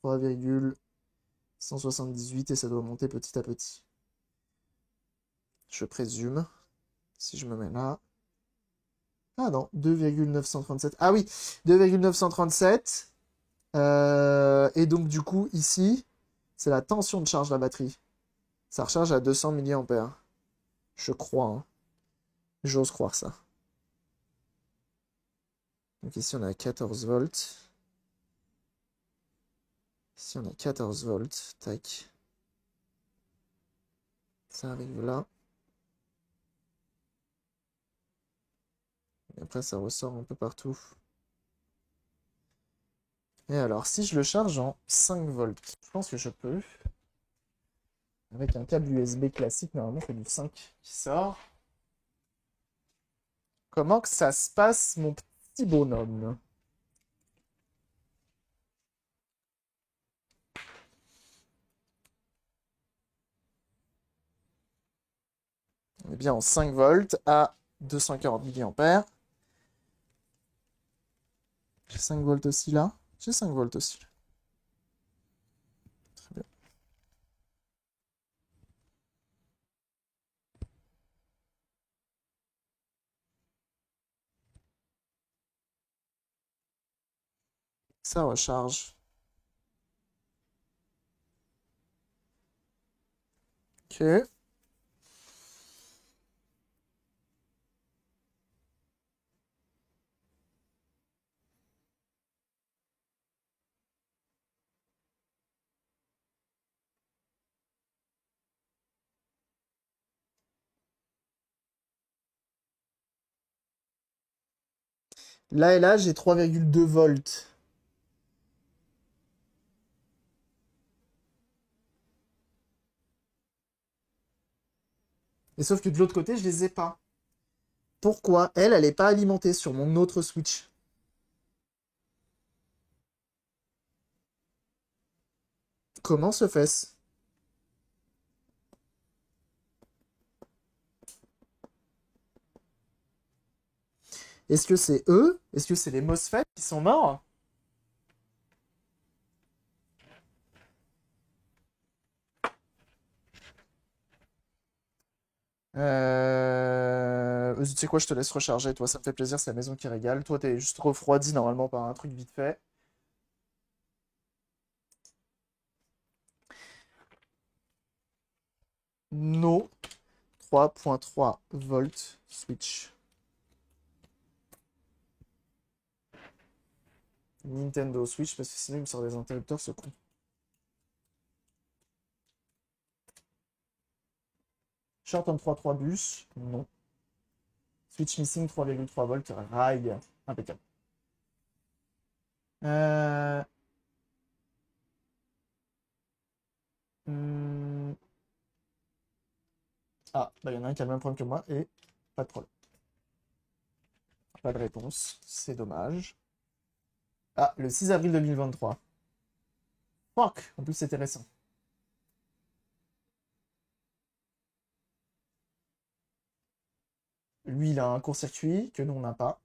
3,178 et ça doit monter petit à petit. Je présume. Si je me mets là. Ah non, 2,937. Ah oui, 2,937. Et donc du coup, ici, c'est la tension de charge de la batterie. Ça recharge à 200 milliampères. Je crois, hein. J'ose croire ça. Donc ici, on a 14 volts. Ici, on a 14 volts. Tac. Ça arrive là. Et après, ça ressort un peu partout. Et alors, si je le charge en 5 volts, je pense que je peux. Avec un câble USB classique, normalement, c'est du 5 qui sort. Comment que ça se passe, mon petit bonhomme? On est bien en 5 volts à 240 milliampères. J'ai 5 volts aussi là. J'ai 5 volts aussi. Très bien. Ça recharge. Ok. Là et là, j'ai 3,2 volts. Et sauf que de l'autre côté, je les ai pas. Pourquoi elle n'est pas alimentée sur mon autre switch? Comment se fait-ce? Est-ce que c'est eux? Est-ce que c'est les MOSFET qui sont morts? Tu sais quoi, je te laisse recharger, toi, ça me fait plaisir, c'est la maison qui régale. Toi, t'es juste refroidi normalement par un truc vite fait. No 3,3 volts switch. Nintendo Switch, parce que sinon il me sort des interrupteurs, ce con. Short on 3,3 bus, non. Switch missing 3,3 volts, rail, impeccable. Euh... hmm. Ah, bah il y en a un qui a le même problème que moi, et pas de problème. Pas de réponse, c'est dommage. Ah, le 6 avril 2023. Fuck, en plus c'était récent. Lui, il a un court-circuit que nous, on n'a pas.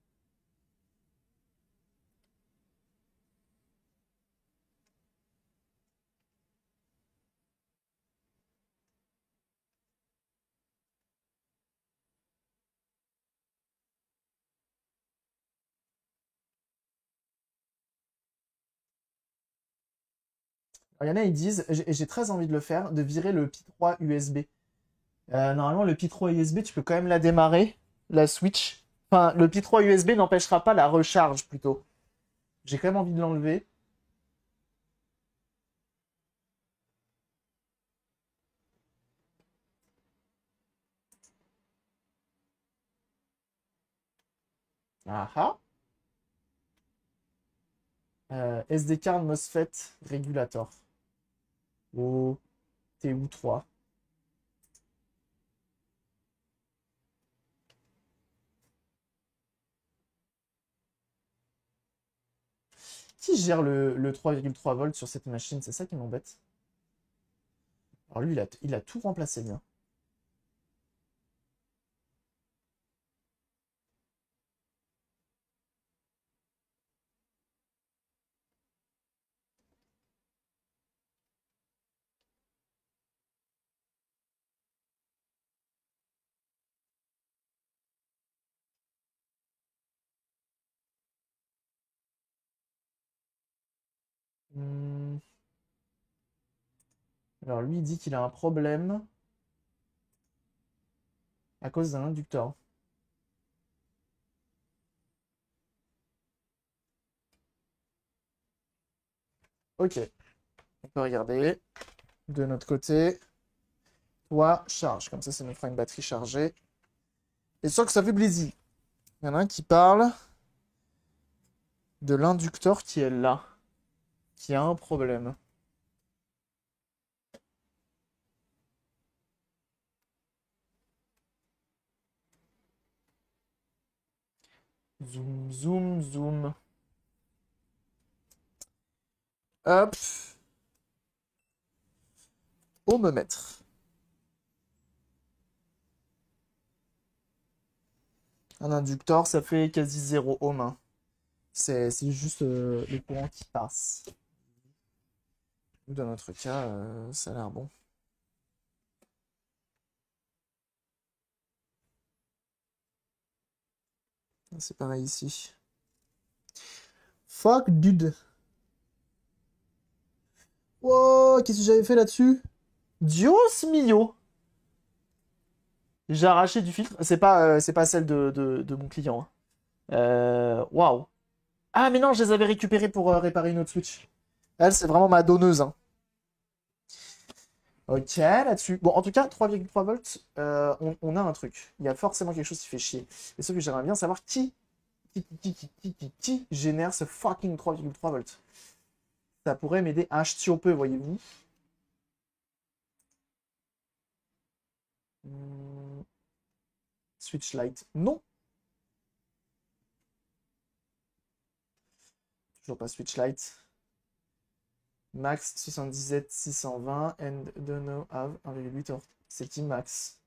Il y en a, ils disent, et j'ai très envie de le faire, de virer le Pi 3 USB. Normalement, le Pi 3 USB, tu peux quand même la démarrer, la Switch. Enfin, le Pi 3 USB n'empêchera pas la recharge, plutôt. J'ai quand même envie de l'enlever. Ah ah. SD card MOSFET régulator. Oh, t'es où 3. Qui gère le 3,3 volts sur cette machine? C'est ça qui m'embête. Alors lui, il a tout remplacé bien. Hmm. Alors lui, il dit qu'il a un problème à cause d'un inducteur. Ok, on peut regarder de notre côté. Toi, charge. Comme ça nous fera une batterie chargée. Et sûr que ça fait plaisir. Il y en a un qui parle de l'inducteur qui est là, qui a un problème. Zoom, zoom, zoom. Hop. Ohmomètre. Un inducteur, ça fait quasi 0 ohm, hein. C'est juste le courant qui passe. Nous, dans notre cas, ça a l'air bon. C'est pareil ici. Fuck, dude. Wow, qu'est-ce que j'avais fait là-dessus? Dios mio. J'ai arraché du filtre. C'est pas celle de mon client, hein. Waouh. Ah, mais non, je les avais récupérées pour réparer une autre Switch. Elle, c'est vraiment ma donneuse, hein. Ok, là-dessus. Bon, en tout cas, 3,3 volts, on a un truc. Il y a forcément quelque chose qui fait chier. Et sauf que j'aimerais bien savoir qui génère ce fucking 3,3 volts. Ça pourrait m'aider un ch'ti peu, voyez-vous. Switch Lite, non. Toujours pas Switch Lite. Max 77 620 and don't know have 1,8 heures. C'est qui Max?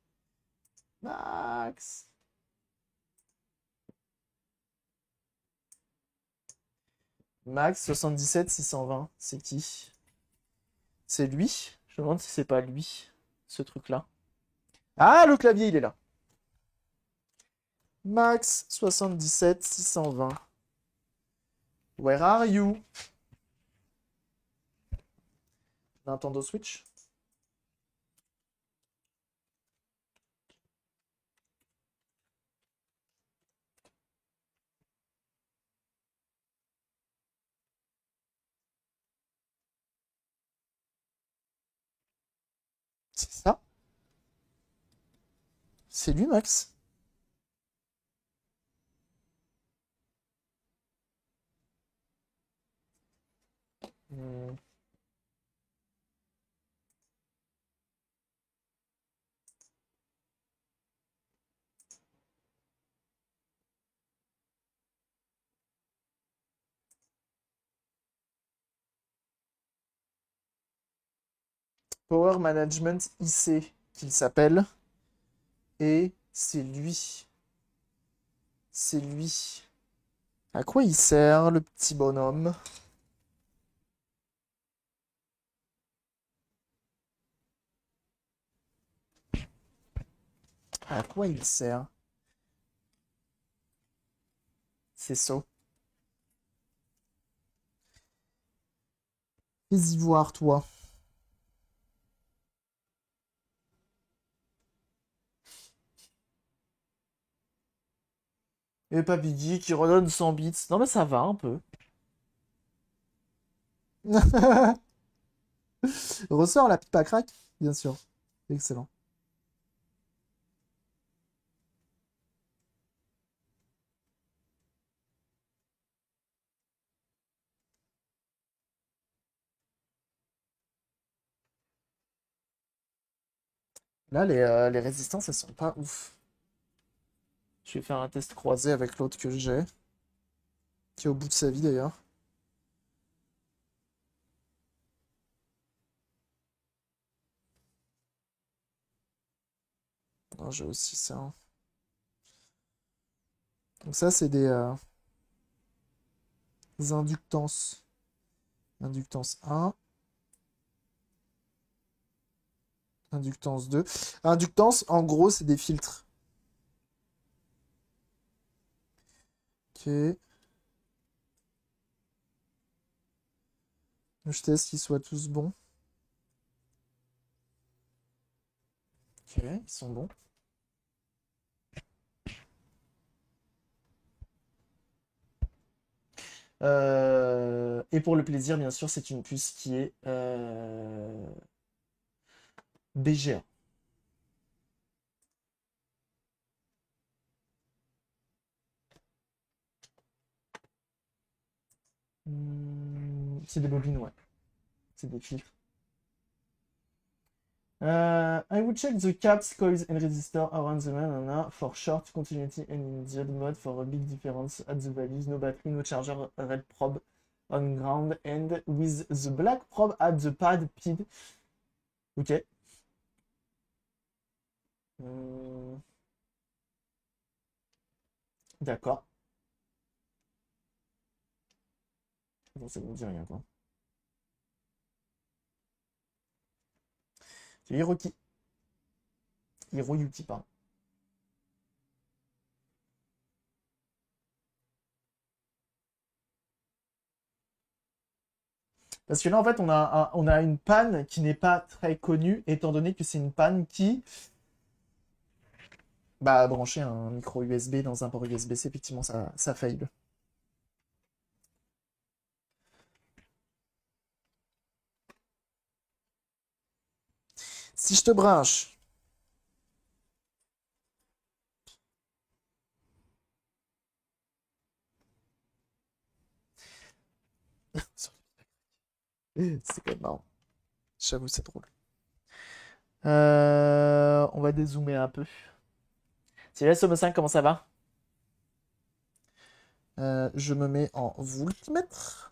Max. Max 77 620, c'est qui? C'est lui? Je me demande si c'est pas lui, ce truc-là. Ah, le clavier, il est là. Max 77 620. Where are you? Nintendo Switch? C'est ça? C'est lui, Max? Hmm. Power Management IC, qu'il s'appelle. Et c'est lui. C'est lui. À quoi il sert, le petit bonhomme? À quoi il sert? C'est ça. Fais-y voir, toi. Et pas Biggie qui redonne 100 bits. Non mais ça va un peu. Ressort la pipe à crack, bien sûr. Excellent. Là, les résistances, elles sont pas ouf. Je vais faire un test croisé avec l'autre que j'ai, qui est au bout de sa vie d'ailleurs. Non, j'ai aussi ça, hein. Donc ça, c'est des inductances. Inductance 1, inductance 2. Inductance, en gros, c'est des filtres. Ok. Je teste qu'ils soient tous bons. Ok, ils sont bons. Et pour le plaisir, bien sûr, c'est une puce qui est BGA. C'est des bobines, ouais. C'est des filtres. I would check the caps, coils and resistor around the banana for short continuity and in diode mode for a big difference at the values. No battery, no charger, red probe on ground and with the black probe at the pad PID. Ok. D'accord. Bon, ça ne me dit rien, quoi. C'est Hiroki. Hiroyuki, pardon. Parce que là, en fait, on a une panne qui n'est pas très connue, étant donné que c'est une panne qui, bah, brancher un micro USB dans un port USB-C, effectivement, ça fail. Si je te branche. C'est quand même marrant. J'avoue, c'est drôle. On va dézoomer un peu. C'est la somme 5, comment ça va? Je me mets en voltmètre.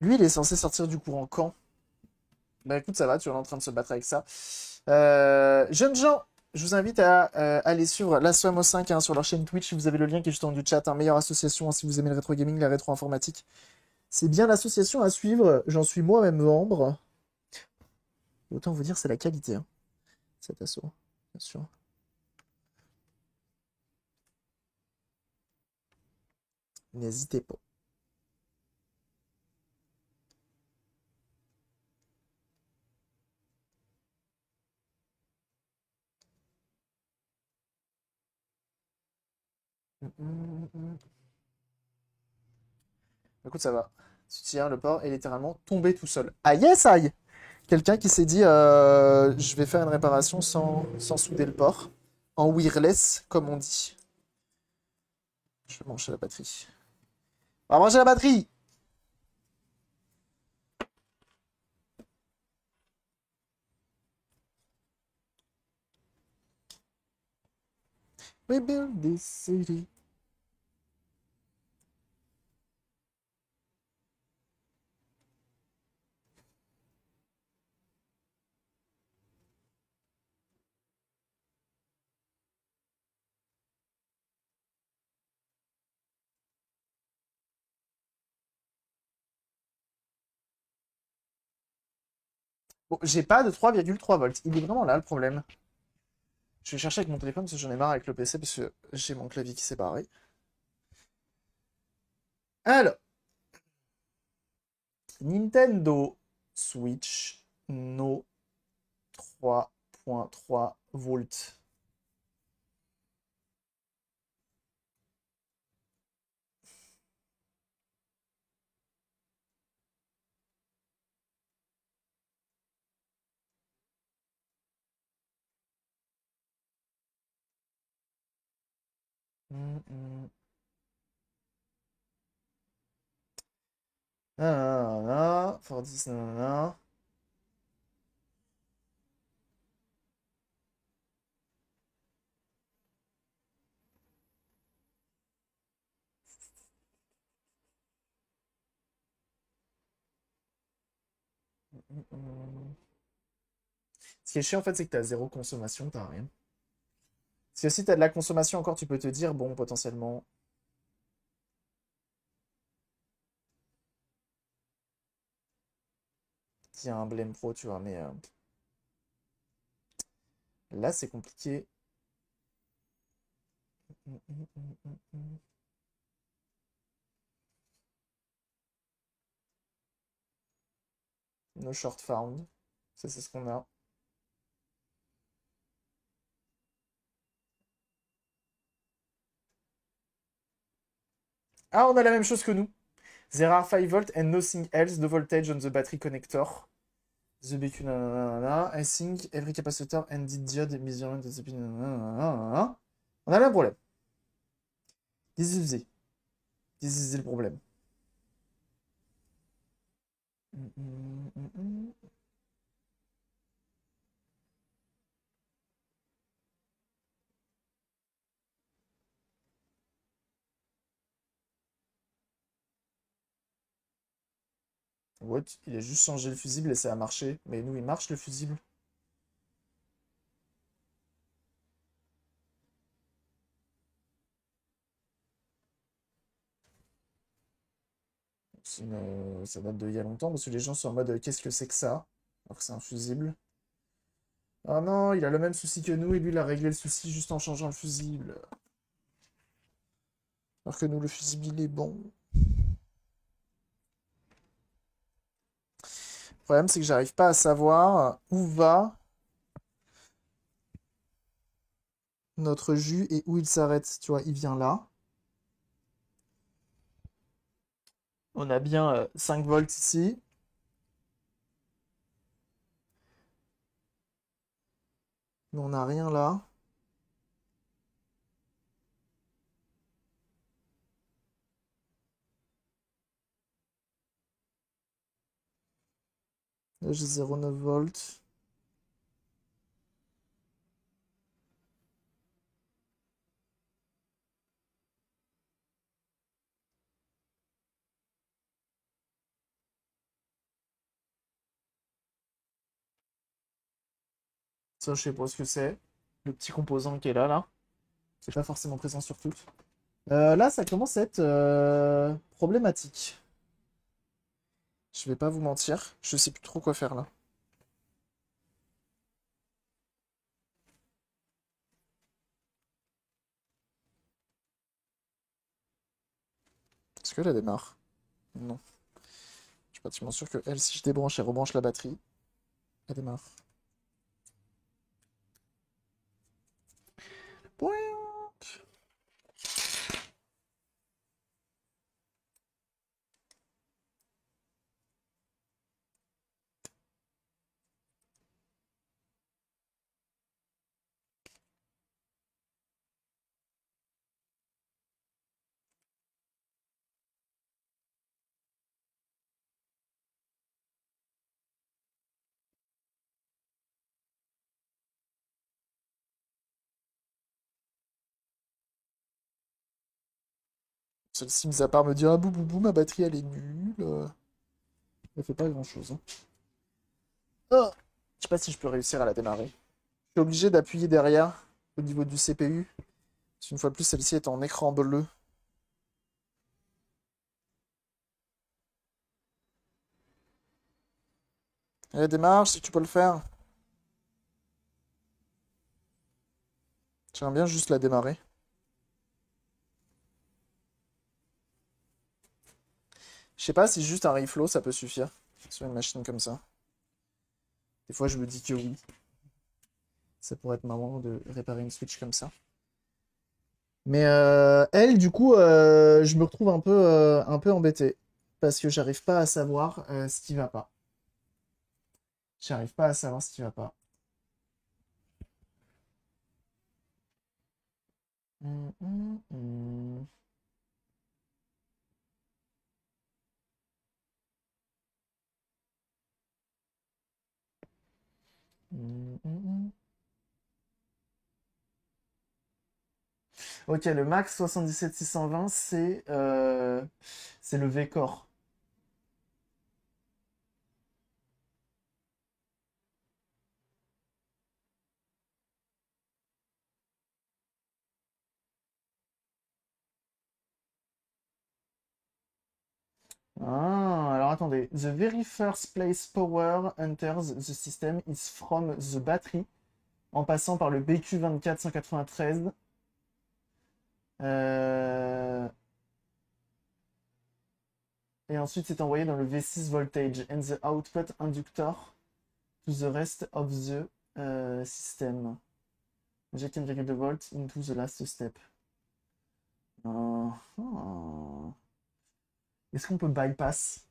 Lui, il est censé sortir du courant quand? Bah écoute, ça va, tu es en train de se battre avec ça. Jeunes gens, je vous invite à aller suivre la Swamo 5 hein, sur leur chaîne Twitch. Vous avez le lien qui est juste en haut du chat. Meilleure association hein, si vous aimez le rétro gaming, la rétro informatique. C'est bien l'association à suivre. J'en suis moi-même membre. Autant vous dire, c'est la qualité, hein, cet asso, bien sûr. N'hésitez pas. Écoute, ça va. Tu tiens, le port est littéralement tombé tout seul. Ah yes, aïe! Quelqu'un qui s'est dit je vais faire une réparation sans souder le port. En wireless, comme on dit. Je vais brancher la batterie. On va brancher la batterie! We build this city. Bon, j'ai pas de 3,3 volts. Il est vraiment là le problème. Je vais chercher avec mon téléphone parce que j'en ai marre avec le PC parce que j'ai mon clavier qui s'est barré. Alors, Nintendo Switch No 3,3 volts. Hum, hum. Nanana, for this, nanana. Hum, hum. Ce qui est chiant, en fait, c'est que t'as zéro consommation, t'as rien. Parce que si t'as de la consommation encore, tu peux te dire, bon, potentiellement, il y a un Blame Pro, tu vois, mais là, c'est compliqué. Hum, hum, hum, hum, hum. No short found. Ça, c'est ce qu'on a. Ah, on a la même chose que nous. There are 5 volts and nothing else. The voltage on the battery connector. The BQ, nanana. I think every capacitor and the diode measurement of the pin, nanana. On a le même problème. This is the. This is le problème. What? Il a juste changé le fusible et ça a marché. Mais nous, il marche le fusible. Ça date d'il y a longtemps parce que les gens sont en mode qu'est-ce que c'est que ça? Alors que c'est un fusible. Ah non, il a le même souci que nous et lui il a réglé le souci juste en changeant le fusible. Alors que nous le fusible il est bon. Le problème c'est que j'arrive pas à savoir où va notre jus et où il s'arrête. Tu vois, il vient là. On a bien 5 volts ici. Mais on n'a rien là. Là j'ai 0,9 volts. Ça je sais pas ce que c'est. Le petit composant qui est là, là. C'est pas forcément présent sur toutes. Là ça commence à être problématique. Je vais pas vous mentir. Je sais plus trop quoi faire là. Est-ce qu'elle démarre? Non. Je suis pratiquement sûr que elle, si je débranche et rebranche la batterie, elle démarre. Pouing. Celle-ci, mis à part me dire ah boubou, ma batterie elle est nulle. Elle fait pas grand-chose, hein. Oh. Je sais pas si je peux réussir à la démarrer. Je suis obligé d'appuyer derrière au niveau du CPU. Parce qu'une fois de plus, celle-ci est en écran bleu. Allez, démarre, si tu peux le faire. J'aimerais bien juste la démarrer. Je sais pas si juste un reflow ça peut suffire sur une machine comme ça. Des fois je me dis que oui. Ça pourrait être marrant de réparer une Switch comme ça. Mais elle, du coup, je me retrouve un peu embêté. Parce que j'arrive pas à savoir ce qui va pas. J'arrive pas à savoir ce qui va pas. Hum, hum, hum. Hum, hum, hum. Ok, le max 77620, c'est le V-Core. Ah, alors attendez. The very first place power enters the system is from the battery, en passant par le BQ24193. Euh, Et ensuite, c'est envoyé dans le V6 voltage and the output inductor to the rest of the system. Inject 1,2 volts into the last step. Ah. Est-ce qu'on peut bypass?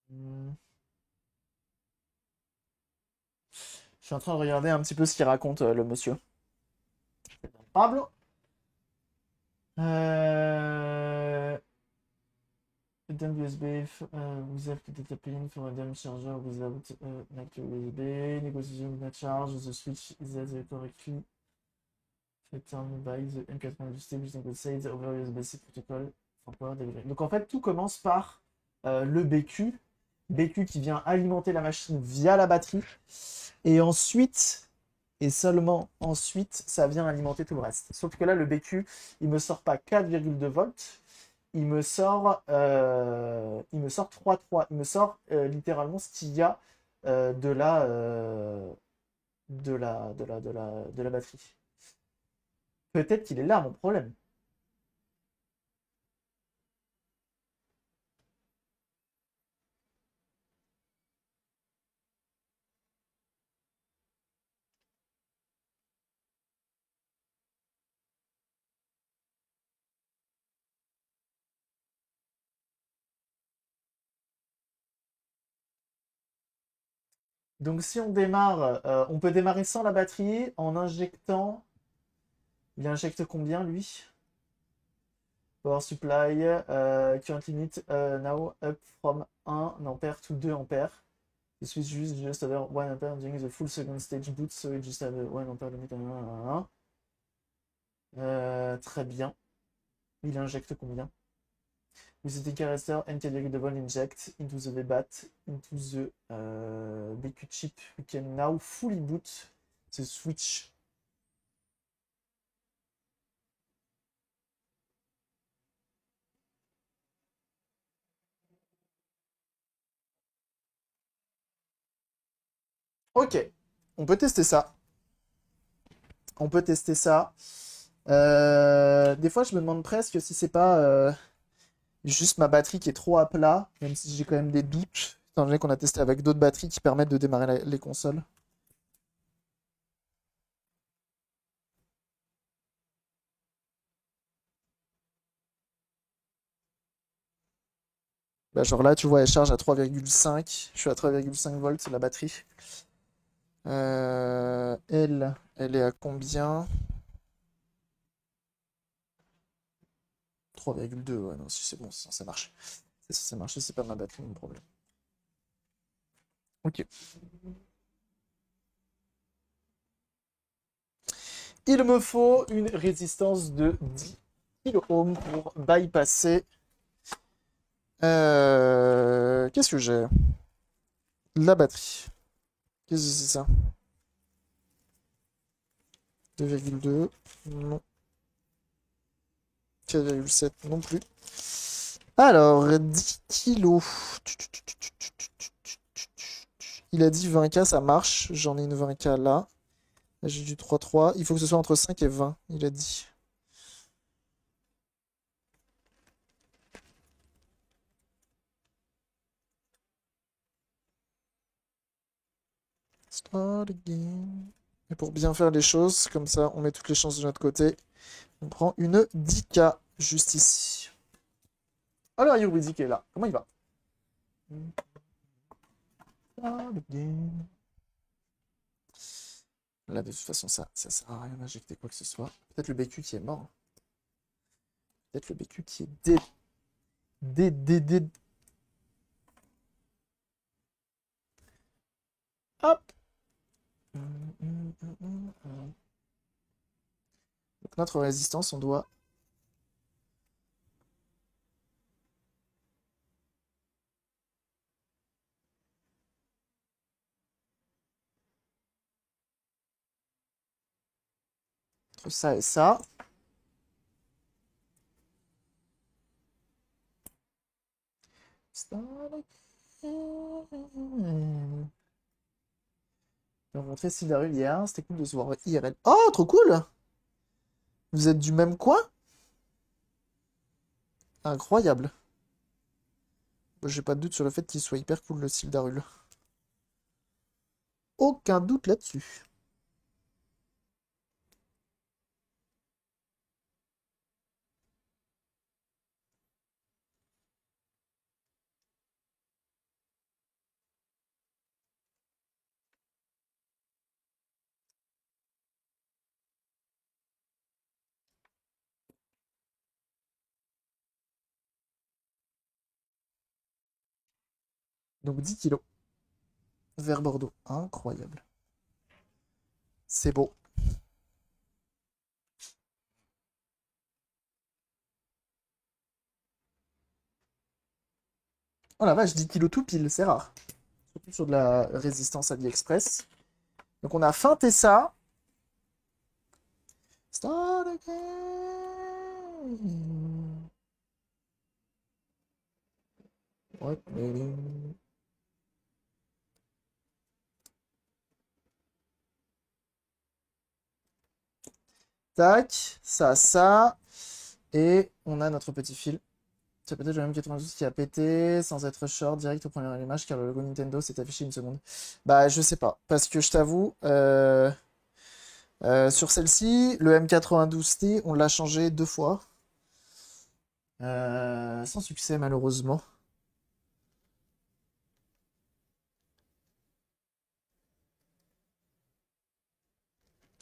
Hmm. Je suis en train de regarder un petit peu ce qu'il raconte le monsieur. Pablo? Euh... Dumb USB without data pin for a dumb charger without an actual USB. Negotiation with the charge. The switch is correctly set on by the M4 stable negotiates over USB-C protocol for power delivery. Donc en fait, tout commence par le BQ. BQ qui vient alimenter la machine via la batterie. Et ensuite, et seulement ensuite, ça vient alimenter tout le reste. Sauf que là, le BQ, il me sort pas 4,2 volts, il me sort 3,3. Il me sort littéralement ce qu'il y a de la batterie. Peut-être qu'il est là mon problème. Donc si on démarre, on peut démarrer sans la batterie en injectant. Il injecte combien lui? Power supply, current limit now up from 1 ampere to 2 ampere. The switch use just over 1 ampere during the full second stage boot, so it just have 1 ampere limit. Très bien. Il injecte combien? With the canister and double inject into the VBAT, into the BQ chip, we can now fully boot the switch. Ok, on peut tester ça. On peut tester ça. Des fois, je me demande presque si c'est pas juste ma batterie qui est trop à plat, même si j'ai quand même des doutes, étant donné qu'on a testé avec d'autres batteries qui permettent de démarrer les consoles. Bah, genre là, tu vois, elle charge à 3,5. Je suis à 3,5 volts la batterie. Elle est à combien? 3,2, ouais, non, si c'est bon, ça marche. Si ça marche, c'est pas ma batterie, mon problème. Ok. Il me faut une résistance de 10 kOhms pour bypasser. Qu'est-ce que j'ai? La batterie. Qu'est-ce que c'est ça? 2,2. Non. 4,7 non plus. Alors, 10 kilos. Il a dit 20K, ça marche. J'en ai une 20K là. J'ai du 3,3. Il faut que ce soit entre 5 et 20, il a dit. Start again. Et pour bien faire les choses, comme ça, on met toutes les chances de notre côté. On prend une 10K juste ici. Alors, Yuridi qui est là. Comment il va? Start again. Là, de toute façon, ça sert à rien d'injecter quoi que ce soit. Peut-être le BQ qui est mort. Peut-être le BQ qui est Hop. Donc notre résistance, on doit... Entre ça et ça. J'ai rencontré Sildarul hier, c'était cool de se voir IRL. Oh, trop cool! Vous êtes du même coin? Incroyable. J'ai pas de doute sur le fait qu'il soit hyper cool, le Sildarul. Aucun doute là-dessus. Donc 10 kilos. Vert Bordeaux. Incroyable. C'est beau. Oh la vache, 10 kilos tout pile, c'est rare. Surtout sur de la résistance AliExpress. Donc on a feinté ça. Start again. Ouais, tac, ça. Et on a notre petit fil. C'est peut-être le même 92 qui a pété sans être short direct au premier allumage car le logo Nintendo s'est affiché une seconde. Bah je sais pas, parce que je t'avoue, sur celle-ci, le M92T, on l'a changé 2 fois. Sans succès malheureusement.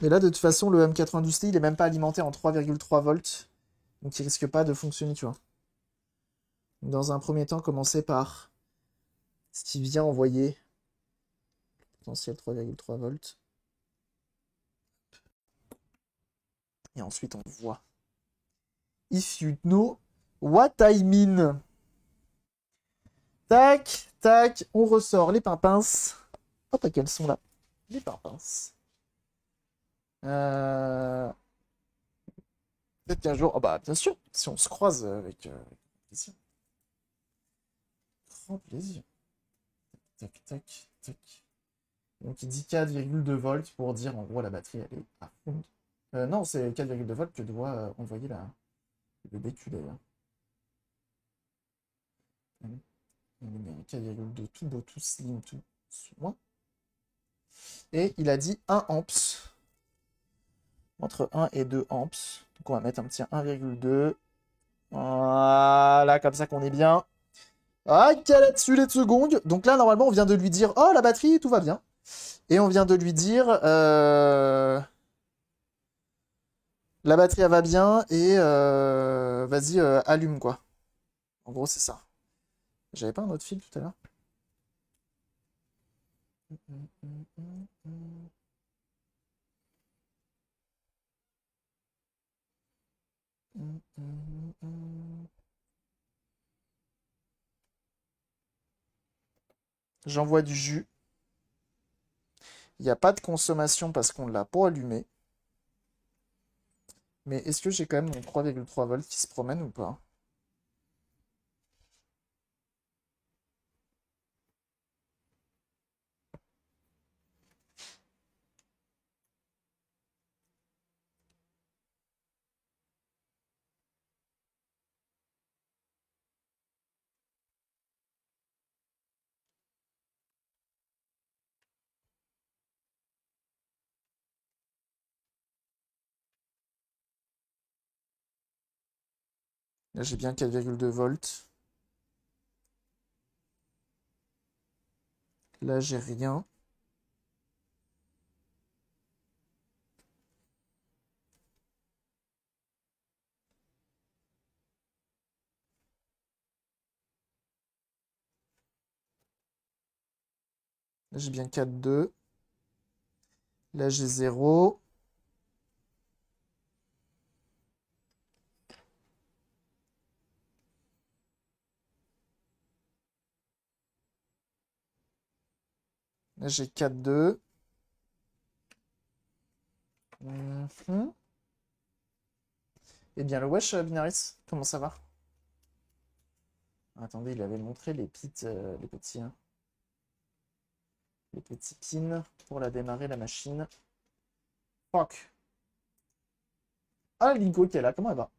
Et là de toute façon le M92T il est même pas alimenté en 3,3 volts. Donc il risque pas de fonctionner tu vois. Dans un premier temps, commencer par ce qui vient envoyer potentiel 3,3 volts. Et ensuite, on voit. If you know what I mean. Tac, tac, on ressort les pimpins. Hop, à quels sont là? Les pimpins. Peut-être qu'un jour, oh bah bien sûr, si on se croise avec plaisir. Grand plaisir. Tac, tac, tac. Donc il dit 4,2 volts pour dire en gros la batterie elle est à fond. Non, c'est 4,2 volts que doit envoyer le BQ d'ailleurs. 4,2 tout beau, tout slim, tout soin. Et il a dit 1 amps. Entre 1 et 2 amps. Donc on va mettre un petit 1,2. Voilà, comme ça qu'on est bien. Ah, là-dessus les secondes. Donc là, normalement, on vient de lui dire, oh, la batterie, tout va bien. Et on vient de lui dire, la batterie, elle va bien. Et vas-y, allume, quoi. En gros, c'est ça. J'avais pas un autre fil tout à l'heure. J'envoie du jus. Il n'y a pas de consommation parce qu'on ne l'a pas allumé. Mais est-ce que j'ai quand même mon 3,3 volts qui se promène ou pas? Là, j'ai bien 4,2 volts. Là, j'ai rien. Là, j'ai bien 4,2. Là, j'ai 0. Là, j'ai 4,2. Mhm. Eh bien, le wesh, Binaris, comment ça va? Attendez, il avait montré les petits pins pour la démarrer, la machine. Fuck. Ah, Linko qui est là, comment elle va?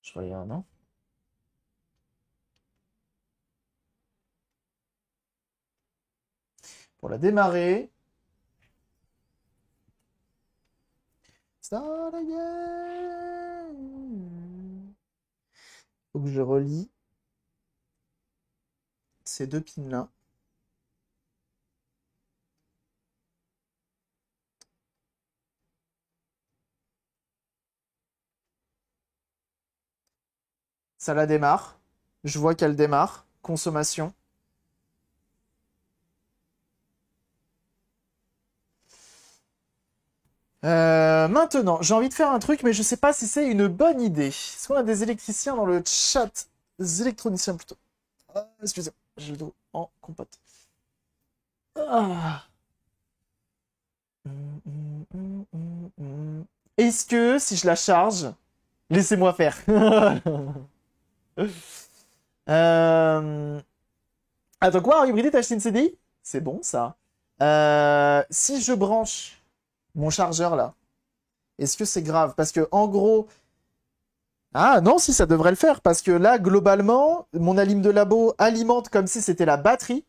Je regarde, non? Pour la démarrer. Start again. Faut que je relie ces deux pins-là. Ça la démarre. Je vois qu'elle démarre. Consommation. Maintenant, j'ai envie de faire un truc, mais je sais pas si c'est une bonne idée. Est-ce qu'on a des électriciens dans le chat? Des électroniciens plutôt. Ah, excusez-moi, j'ai le dos en compote. Ah. Est-ce que si je la charge, laissez-moi faire. euh... Attends quoi, en hybride, t'as acheté une CDI? C'est bon ça. Si je branche mon chargeur là, est-ce que c'est grave? Parce que en gros, ah non, si ça devrait le faire, parce que là, globalement, mon alim de labo alimente comme si c'était la batterie,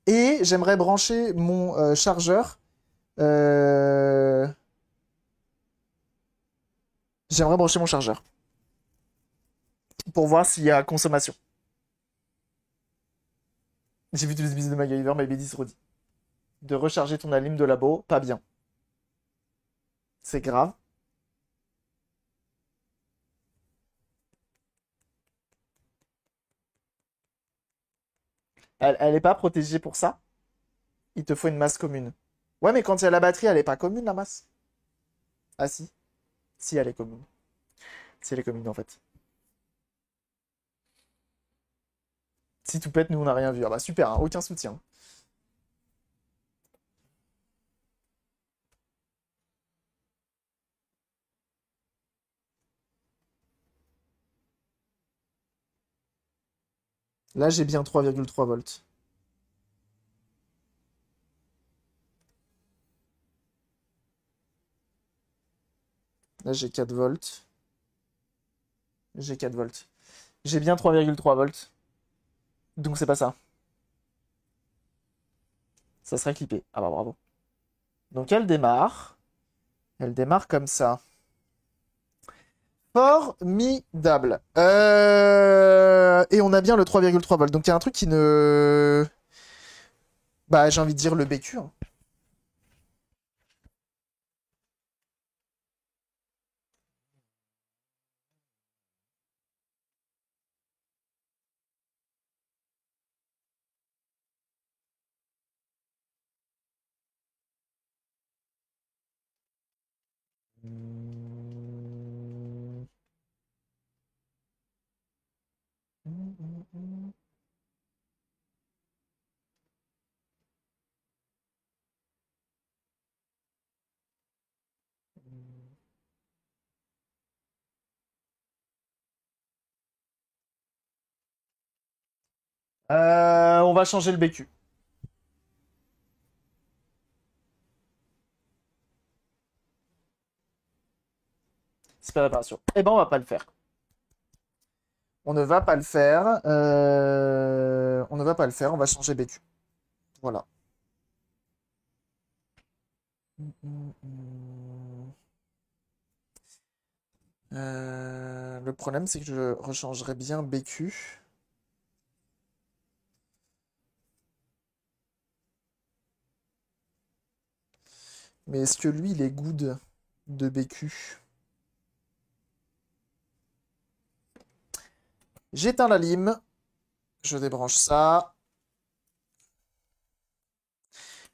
et j'aimerais brancher mon chargeur. euh, J'aimerais brancher mon chargeur pour voir s'il y a consommation. J'ai vu tous les bisous de MacGyver, mais Bédis redit. De recharger ton alim de labo, pas bien. C'est grave. Elle est pas protégée pour ça. Il te faut une masse commune. Ouais, mais quand il y a la batterie, elle est pas commune, la masse. Ah si. Si, elle est commune. Si, elle est commune, en fait. Si tout pète, nous, on n'a rien vu. Ah bah super, hein, aucun soutien. Là, j'ai bien 3,3 volts. Là, j'ai 4 volts. J'ai 4 volts. J'ai bien 3,3 volts. Donc, c'est pas ça. Ça serait clippé. Ah bah bravo. Donc elle démarre. Elle démarre comme ça. Formidable. Et on a bien le 3,3 volts. Donc il y a un truc qui ne... Bah j'ai envie de dire le BQ, hein. On va changer le BQ. C'est pas réparation. Eh ben on va pas le faire. On ne va pas le faire. On ne va pas le faire. On va changer BQ. Voilà. Le problème, c'est que je rechangerais bien BQ. Mais est-ce que lui, il est good de BQ? J'éteins la lime. Je débranche ça.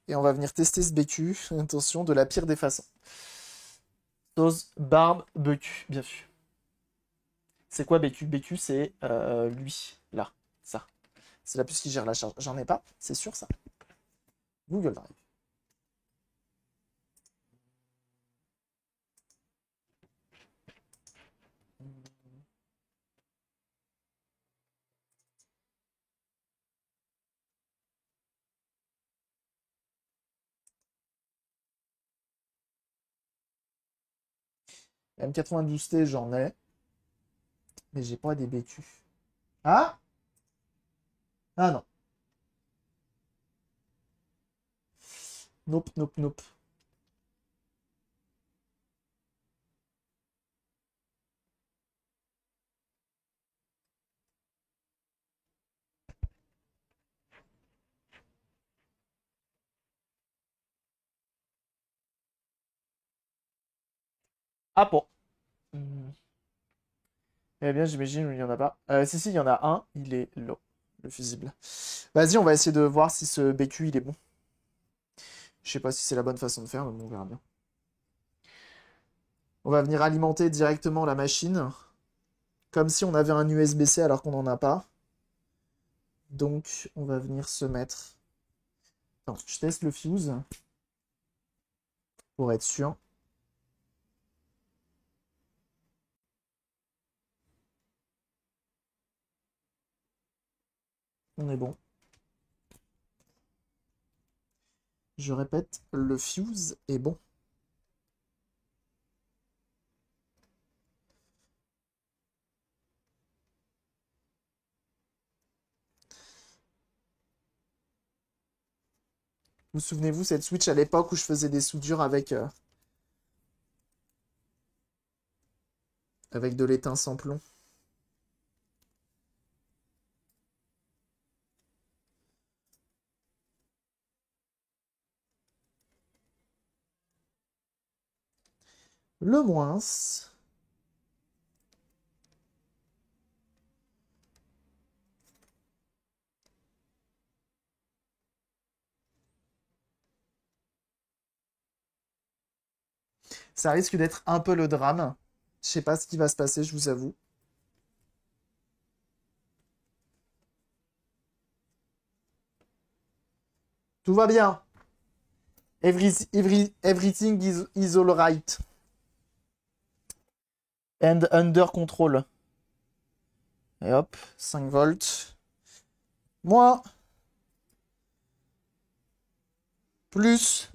Et on va venir tester ce BQ. Attention, de la pire des façons. Sauce barbe BQ, bien vu. C'est quoi BQ? BQ, c'est lui, là, ça. C'est la puce qui gère la charge. J'en ai pas, c'est sûr ça. Google Drive. M92T, j'en ai. Mais j'ai pas des BQ. Ah? Ah non. Nope, nope, nope. Ah bon. Eh bien, j'imagine qu'il n'y en a pas. Si, si, il y en a un. Il est là, le fusible. Vas-y, on va essayer de voir si ce BQ, il est bon. Je sais pas si c'est la bonne façon de faire, mais bon, on verra bien. On va venir alimenter directement la machine. Comme si on avait un USB-C alors qu'on n'en a pas. Donc, on va venir se mettre... Attends, je teste le fuse. Pour être sûr. On est bon. Je répète, le fuse est bon. Vous souvenez-vous cette Switch à l'époque où je faisais des soudures avec de l'étain sans plomb? Le moins. Ça risque d'être un peu le drame. Je sais pas ce qui va se passer, je vous avoue. Tout va bien. Everything is all right. And under control. Et hop, 5 volts. Moins. Plus.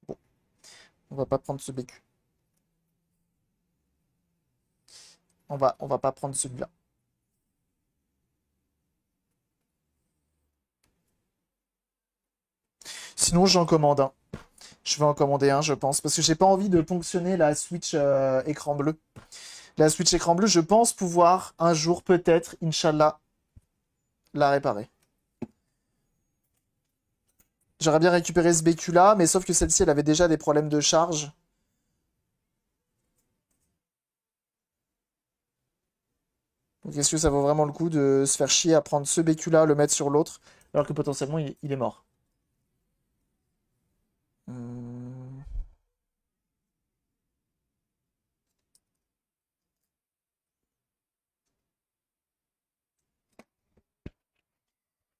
Bon, on va pas prendre ce BQ. On va pas prendre celui-là. Sinon, j'en commande un. Je vais en commander un, je pense, parce que j'ai pas envie de ponctionner la Switch écran bleu. La Switch écran bleu, je pense pouvoir un jour, peut-être, Inch'Allah, la réparer. J'aurais bien récupéré ce BQ-là, mais sauf que celle-ci, elle avait déjà des problèmes de charge. Donc est-ce que ça vaut vraiment le coup de se faire chier à prendre ce BQ-là, le mettre sur l'autre, alors que potentiellement, il est mort? Hum.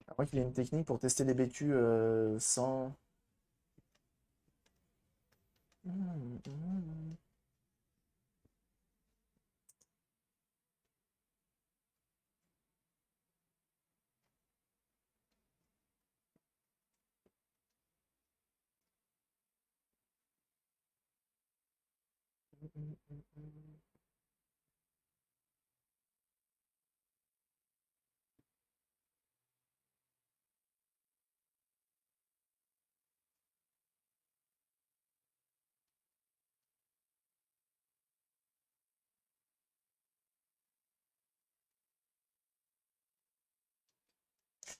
À moins qu'il ait une technique pour tester les BQ sans...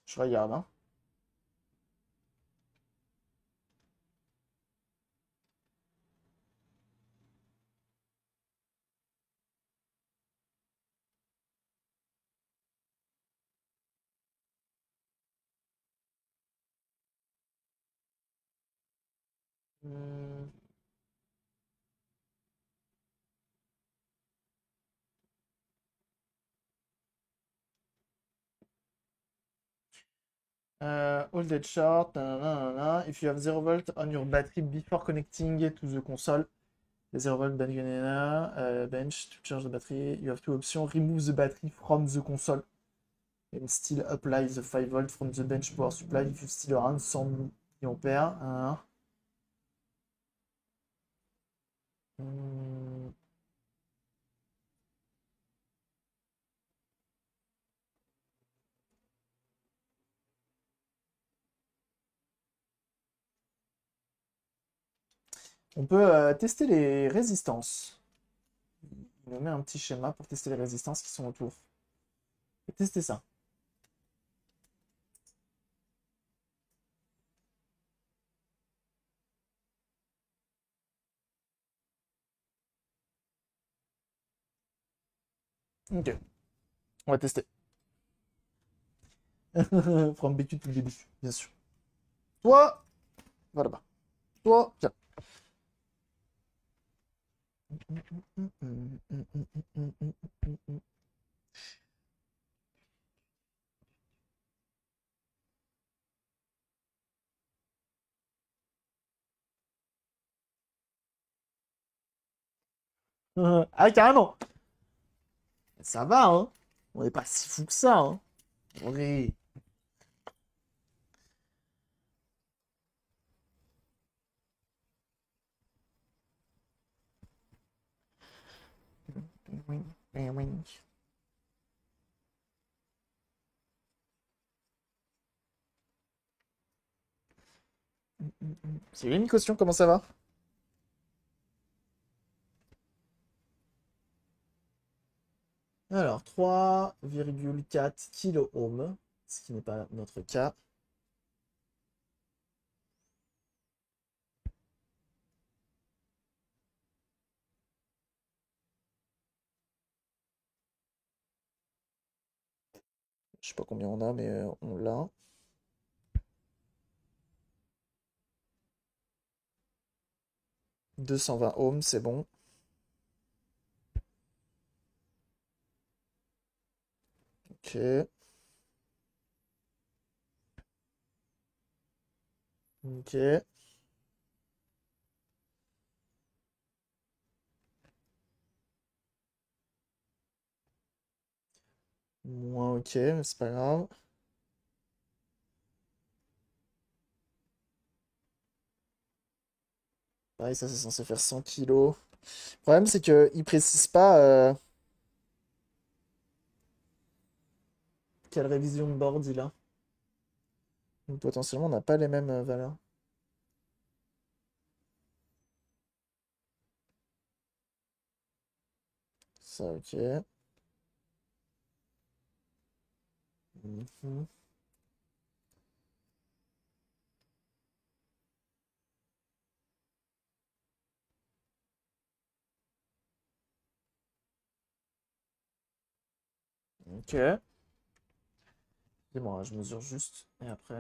Je regarde, hein. Hum. Hold it short, nanana. If you have 0 volt on your battery before connecting to the console, the 0 volt bench to charge the battery. You have two options. Remove the battery from the console and still apply the 5 volt from the bench power supply if you still around 100 mAh. Hum. On peut tester les résistances. Il nous met un petit schéma pour tester les résistances qui sont autour. On va tester ça. Ok, on va tester. From BQ tout le début, bien sûr. Toi, va là-bas. Toi, viens. Ah, carrément. Ça va, hein. On n'est pas si fou que ça, hein. Oui. C'est une caution, comment ça va? Alors, 3,4 kilo-ohms, ce qui n'est pas notre cas. Je sais pas combien on a, mais on l'a. 220 ohms, c'est bon. Ok. Ok. Moins ok, mais c'est pas grave. Pareil, ça c'est censé faire 100 kilos. Le problème, c'est qu'il précise pas. quelle révision de board il a. Donc potentiellement, on n'a pas les mêmes valeurs. Ça, ok. Mhm. Ok. C'est bon, je mesure juste. Et après.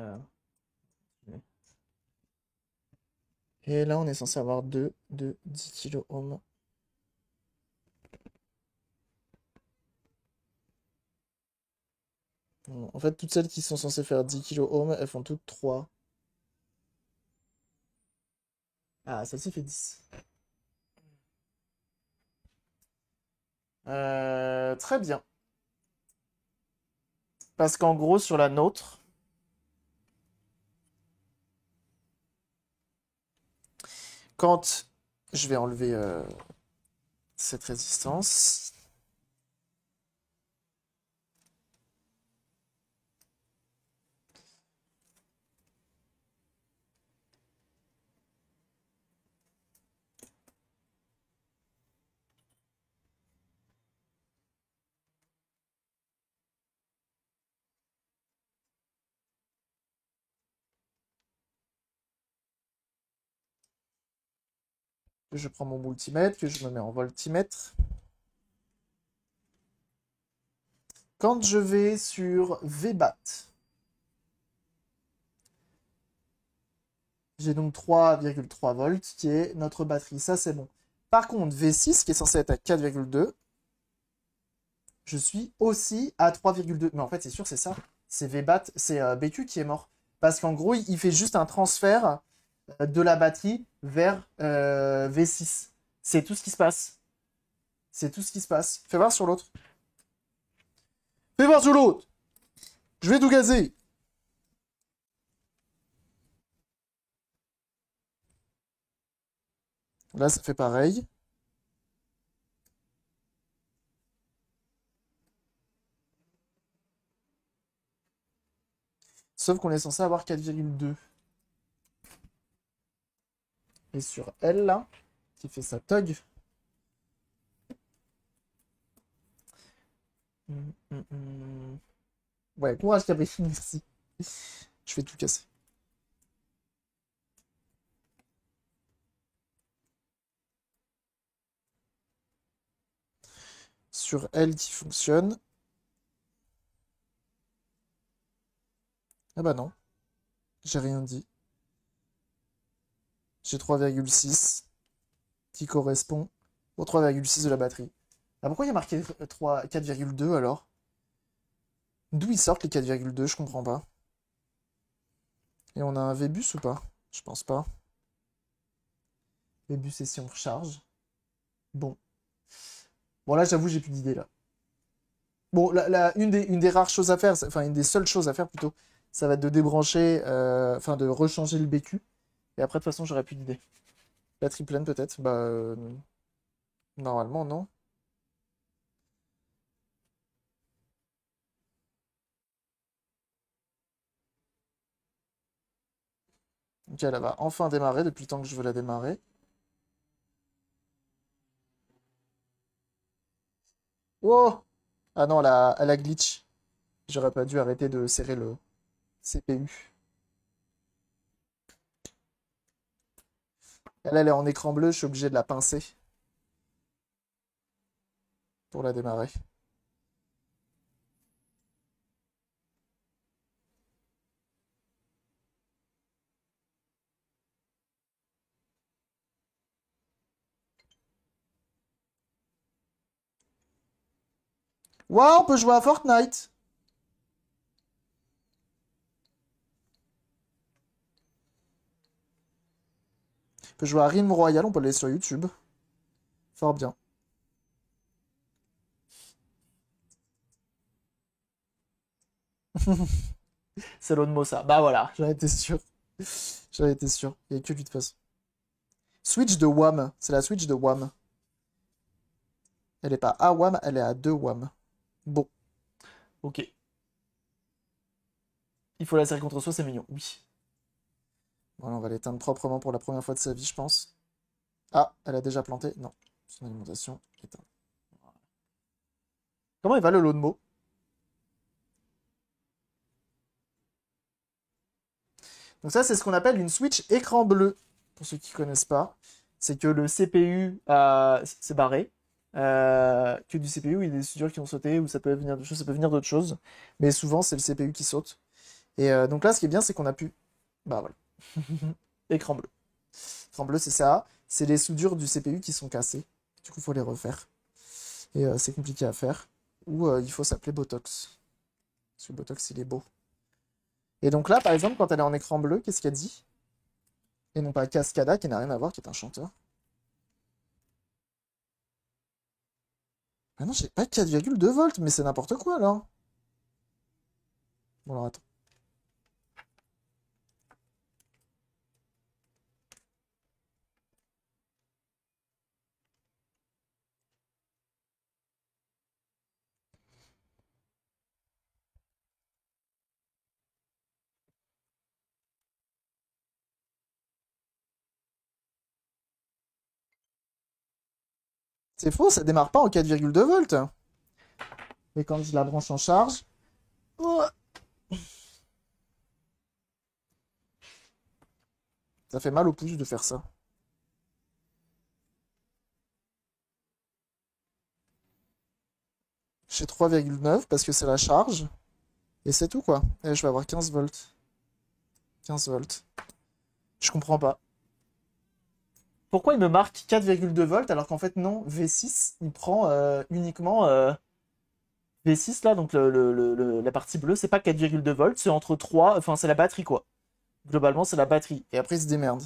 Et là, on est censé avoir 2 de 10 kilo-ohms. En fait, toutes celles qui sont censées faire 10 kilo-ohms, elles font toutes 3. Ah, celle-ci fait 10. Très bien. Parce qu'en gros, sur la nôtre, quand je vais enlever cette résistance, que je prends mon multimètre, que je me mets en voltimètre. Quand je vais sur VBAT, j'ai donc 3,3 volts qui est notre batterie. Ça, c'est bon. Par contre, V6, qui est censé être à 4,2, je suis aussi à 3,2. Mais en fait, c'est sûr, c'est ça. C'est VBAT, c'est BQ qui est mort. Parce qu'en gros, il fait juste un transfert de la batterie vers V6. C'est tout ce qui se passe. C'est tout ce qui se passe. Fais voir sur l'autre. Fais voir sur l'autre. Je vais tout gazer. Là, ça fait pareil. Sauf qu'on est censé avoir 4,2. Et sur elle, là, qui fait sa tug. Ouais, courage, Cabri. Merci. Je vais tout casser. Sur elle qui fonctionne. Ah bah non, j'ai rien dit. J'ai 3,6 qui correspond au 3,6 de la batterie. Ah pourquoi il y a marqué 4,2 alors? D'où ils sortent les 4,2? Je comprends pas. Et on a un Vbus ou pas? Je pense pas. Vbus et si on recharge. Bon. Bon là j'avoue j'ai plus d'idée là. Bon, une des rares choses à faire, enfin une des seules choses à faire plutôt, ça va être de débrancher, enfin de rechanger le BQ. Et après de toute façon j'aurai plus d'idée. Batterie pleine peut-être? Bah normalement non. Ok, elle va enfin démarrer depuis le temps que je veux la démarrer. Oh! Ah non, elle a glitch. J'aurais pas dû arrêter de serrer le CPU. Elle est en écran bleu, je suis obligé de la pincer pour la démarrer. Waouh, on peut jouer à Fortnite! On peut jouer à Realm Royale, on peut aller sur YouTube. Fort bien. C'est l'autre mot ça. Bah voilà, j'en étais sûr. J'en étais sûr. Il n'y a que lui de façon. Switch de WAM. C'est la Switch de WAM. Elle est pas à WAM, elle est à 2 WAM. Bon. Ok. Il faut la série contre soi, c'est mignon. Oui. Voilà, on va l'éteindre proprement pour la première fois de sa vie, je pense. Ah, elle a déjà planté. Non. Son alimentation. Éteint. Comment il va le lot de mots? Donc ça, c'est ce qu'on appelle une switch écran bleu. Pour ceux qui ne connaissent pas, c'est que le CPU s'est barré. Que du CPU, il y a des soudures qui ont sauté, ou ça peut venir de choses, ça peut venir d'autres choses. Mais souvent, c'est le CPU qui saute. Et donc là, ce qui est bien, c'est qu'on a pu... Bah voilà. Écran bleu. Écran bleu, c'est ça. C'est les soudures du CPU qui sont cassées. Du coup, il faut les refaire. Et c'est compliqué à faire. Ou il faut s'appeler Botox. Parce que Botox, il est beau. Et donc là, par exemple, quand elle est en écran bleu, qu'est-ce qu'elle dit? Et non pas Cascada, qui n'a rien à voir, qui est un chanteur. Ah non, j'ai pas 4,2 volts, mais c'est n'importe quoi, là. Bon, alors attends. C'est faux, ça démarre pas en 4,2 volts. Et quand je la branche en charge... Oh, ça fait mal au pouce de faire ça. J'ai 3,9 parce que c'est la charge. Et c'est tout, quoi. Et je vais avoir 15 volts. 15 volts. Je comprends pas. Pourquoi il me marque 4,2 volts alors qu'en fait non, V6 il prend uniquement V6 là, donc la partie bleue, c'est pas 4,2 volts, c'est entre 3, enfin c'est la batterie quoi. Globalement c'est la batterie. Et après il se démerde.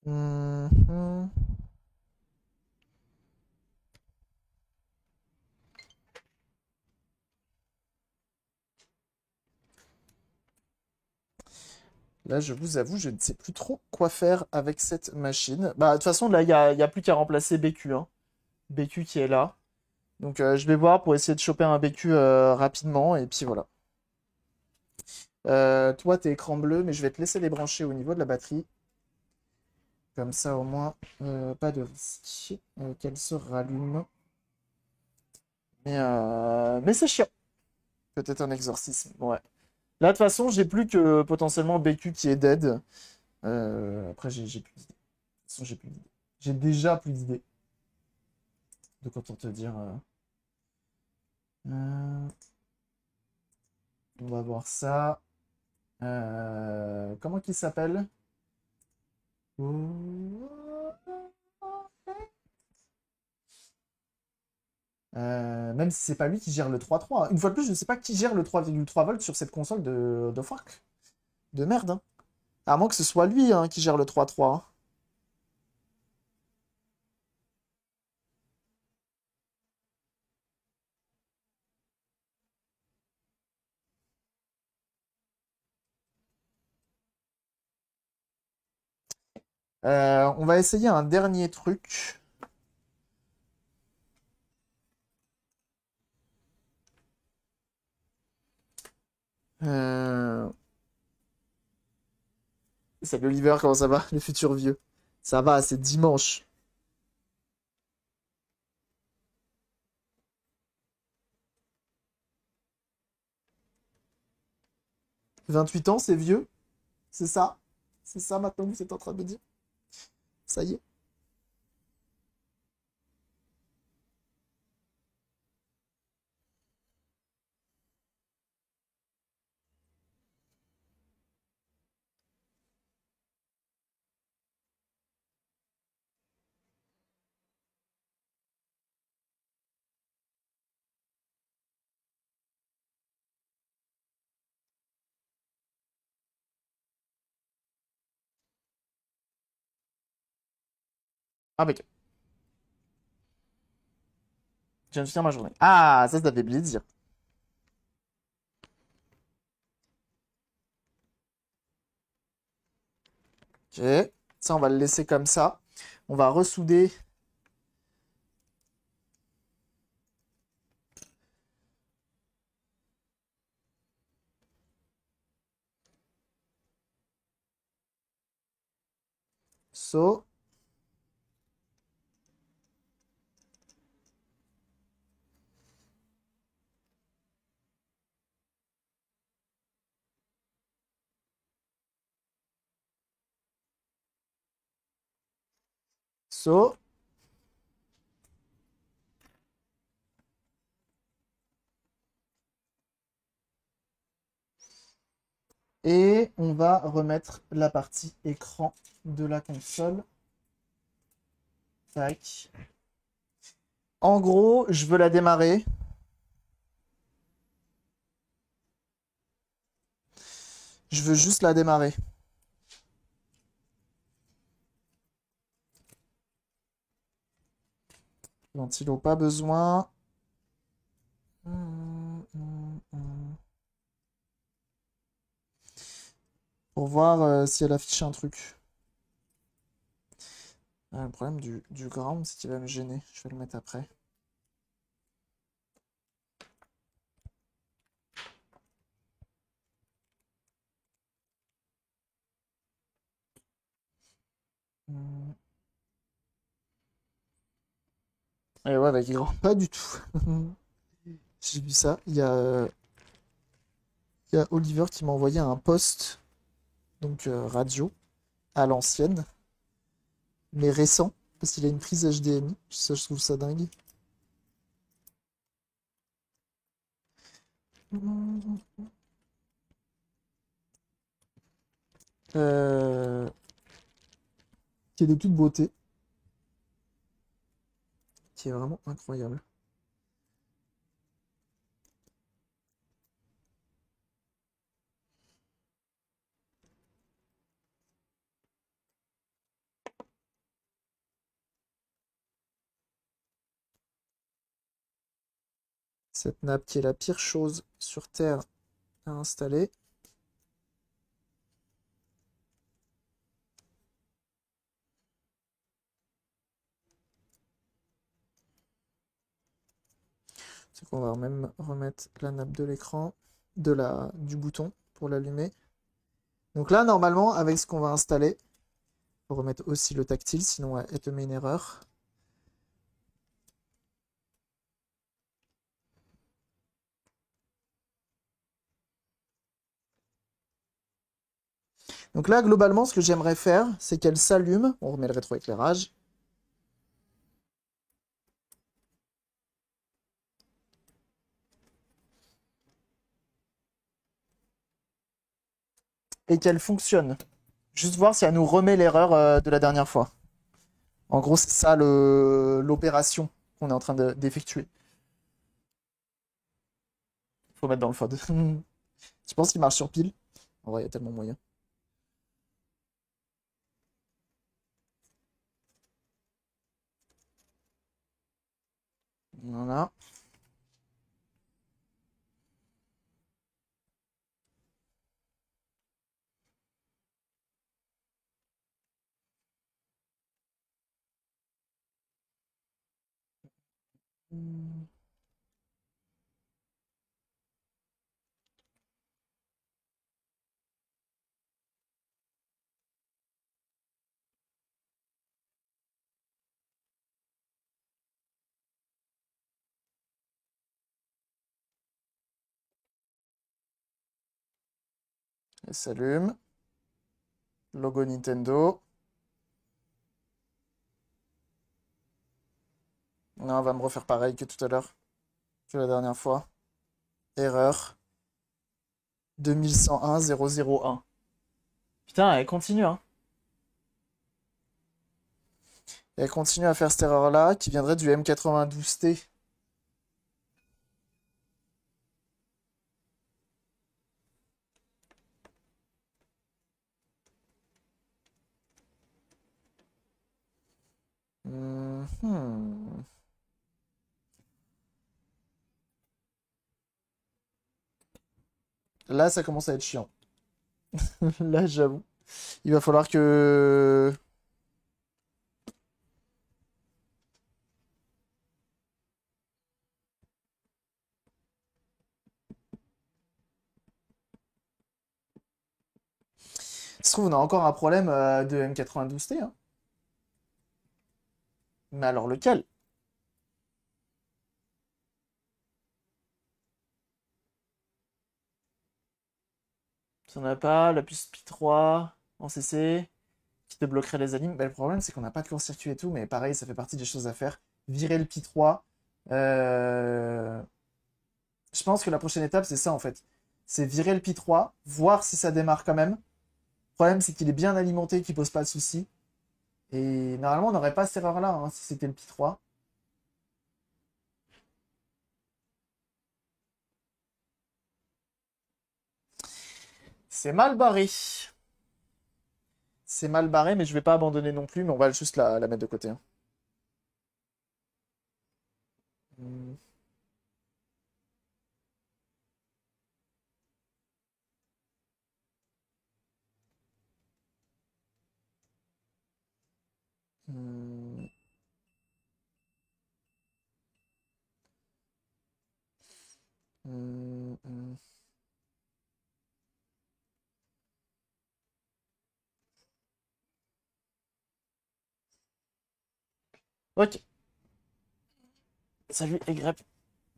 Mhm. Là je vous avoue, je ne sais plus trop quoi faire avec cette machine. Bah de toute façon là il y a plus qu'à remplacer BQ, hein. BQ qui est là. Donc je vais voir pour essayer de choper un BQ rapidement et puis voilà. Toi, t'es écran bleu, mais je vais te laisser les brancher au niveau de la batterie. Comme ça, au moins, pas de risque qu'elle se rallume. Mais c'est chiant. Peut-être un exorcisme, ouais. Là, de toute façon, j'ai plus que potentiellement BQ qui est dead. Après, j'ai plus d'idées. De toute façon, j'ai plus d'idées. J'ai déjà plus d'idées. De quoi on te dire. Euh, on va voir ça. Comment qu'il s'appelle? Même si c'est pas lui qui gère le 3.3. Une fois de plus, je ne sais pas qui gère le 3,3 volts sur cette console de Farc. De merde, hein. À moins que ce soit lui hein, qui gère le 3.3. Hein. On va essayer un dernier truc. Euh... Salut Oliver, comment ça va? Le futur vieux. Ça va, c'est dimanche. 28 ans, c'est vieux? C'est ça? C'est ça maintenant que vous êtes en train de me dire? Ça y est. Impeccable. viens de finir ma journée. Ah, ça fait plaisir. Ok. Ça, on va le laisser comme ça. On va ressouder. So. So. Et on va remettre la partie écran de la console. Tac. En gros, je veux la démarrer. Je veux juste la démarrer. Ventilo, pas besoin. Pour voir si elle affiche un truc. Ah, le problème du ground, c'est qu'il va me gêner. Je vais le mettre après. Et ouais, avec grand, pas du tout. J'ai vu ça. Il y a Oliver qui m'a envoyé un post, donc radio, à l'ancienne, mais récent, parce qu'il a une prise HDMI. Ça, je trouve ça dingue. Euh, qui est de toute beauté, qui est vraiment incroyable. Cette nappe qui est la pire chose sur Terre à installer. C'est qu'on va même remettre la nappe de l'écran, du bouton pour l'allumer. Donc là, normalement, avec ce qu'on va installer, il faut remettre aussi le tactile, sinon elle te met une erreur. Donc là, globalement, ce que j'aimerais faire, c'est qu'elle s'allume. On remet le rétroéclairage. Et qu'elle fonctionne. Juste voir si elle nous remet l'erreur de la dernière fois. En gros, c'est ça l'opération qu'on est en train d'effectuer. Faut mettre dans le FOD. Je pense qu'il marche sur pile. En vrai, il y a tellement moyen. Voilà. Elle s'allume. Logo Nintendo. Non, on va me refaire pareil que tout à l'heure. Que la dernière fois. Erreur. 2101 001. Putain, elle continue, hein. Elle continue à faire cette erreur-là, qui viendrait du M92T. Mhm. Là, ça commence à être chiant. Là, j'avoue. Il va falloir que... Ça se trouve, on a encore un problème de M92T. Hein. Mais alors lequel? Si on n'a pas la puce Pi 3 en CC qui te bloquerait les animes, bah, le problème c'est qu'on n'a pas de court-circuit et tout, mais pareil, ça fait partie des choses à faire. Virer le Pi 3. Euh, Je pense que la prochaine étape, c'est ça en fait. C'est virer le Pi 3, voir si ça démarre quand même. Le problème, c'est qu'il est bien alimenté, qu'il pose pas de soucis. Et normalement, on n'aurait pas cette erreur-là hein, si c'était le Pi 3. C'est mal barré. C'est mal barré, mais je vais pas abandonner non plus, mais on va juste la mettre de côté. Hein. Hmm. Hmm. Hmm. Ok. Salut, Egrep.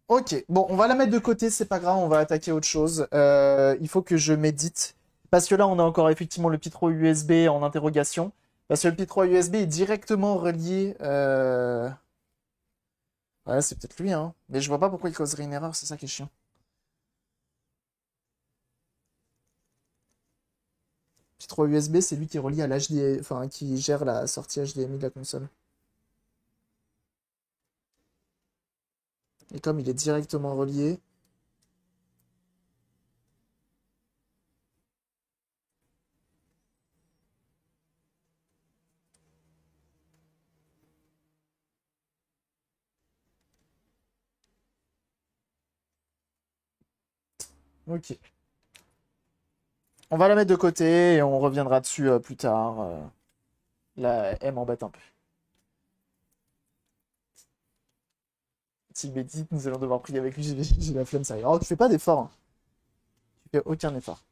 Ok, bon, on va la mettre de côté, c'est pas grave, on va attaquer autre chose. Il faut que je médite. Parce que là, on a encore effectivement le Pi 3 USB en interrogation. Parce que le Pi 3 USB est directement relié. Ouais, c'est peut-être lui, hein. Mais je vois pas pourquoi il causerait une erreur, c'est ça qui est chiant. Pi 3 USB, c'est lui qui est relié à l'HDMI, enfin, qui gère la sortie HDMI de la console. Et comme il est directement relié. Ok. On va la mettre de côté et on reviendra dessus plus tard. Là, elle m'embête un peu. S'il médite, nous allons devoir prier avec lui, j'ai la flemme, ça arrive. Oh, tu fais pas d'effort. Hein. Tu fais aucun effort.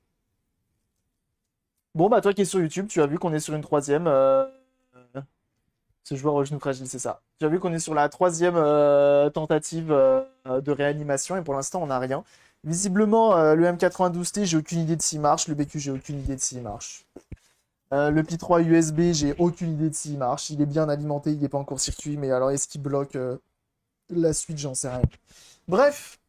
Bon, bah toi qui es sur YouTube, tu as vu qu'on est sur une troisième. Ce joueur au genou fragile, c'est ça. Tu as vu qu'on est sur la troisième tentative de réanimation et pour l'instant on n'a rien. Visiblement, le M92T, j'ai aucune idée de s'il marche. Le BQ, j'ai aucune idée de s'il marche. Le Pi 3 USB, j'ai aucune idée de s'il marche. Il est bien alimenté, il n'est pas en court-circuit, mais alors est-ce qu'il bloque la suite, j'en sais rien. Bref,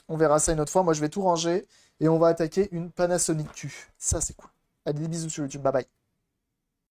on verra ça une autre fois. Moi, je vais tout ranger et on va attaquer une Panasonic Q. Ça, c'est cool. Allez, des bisous sur YouTube. Bye bye.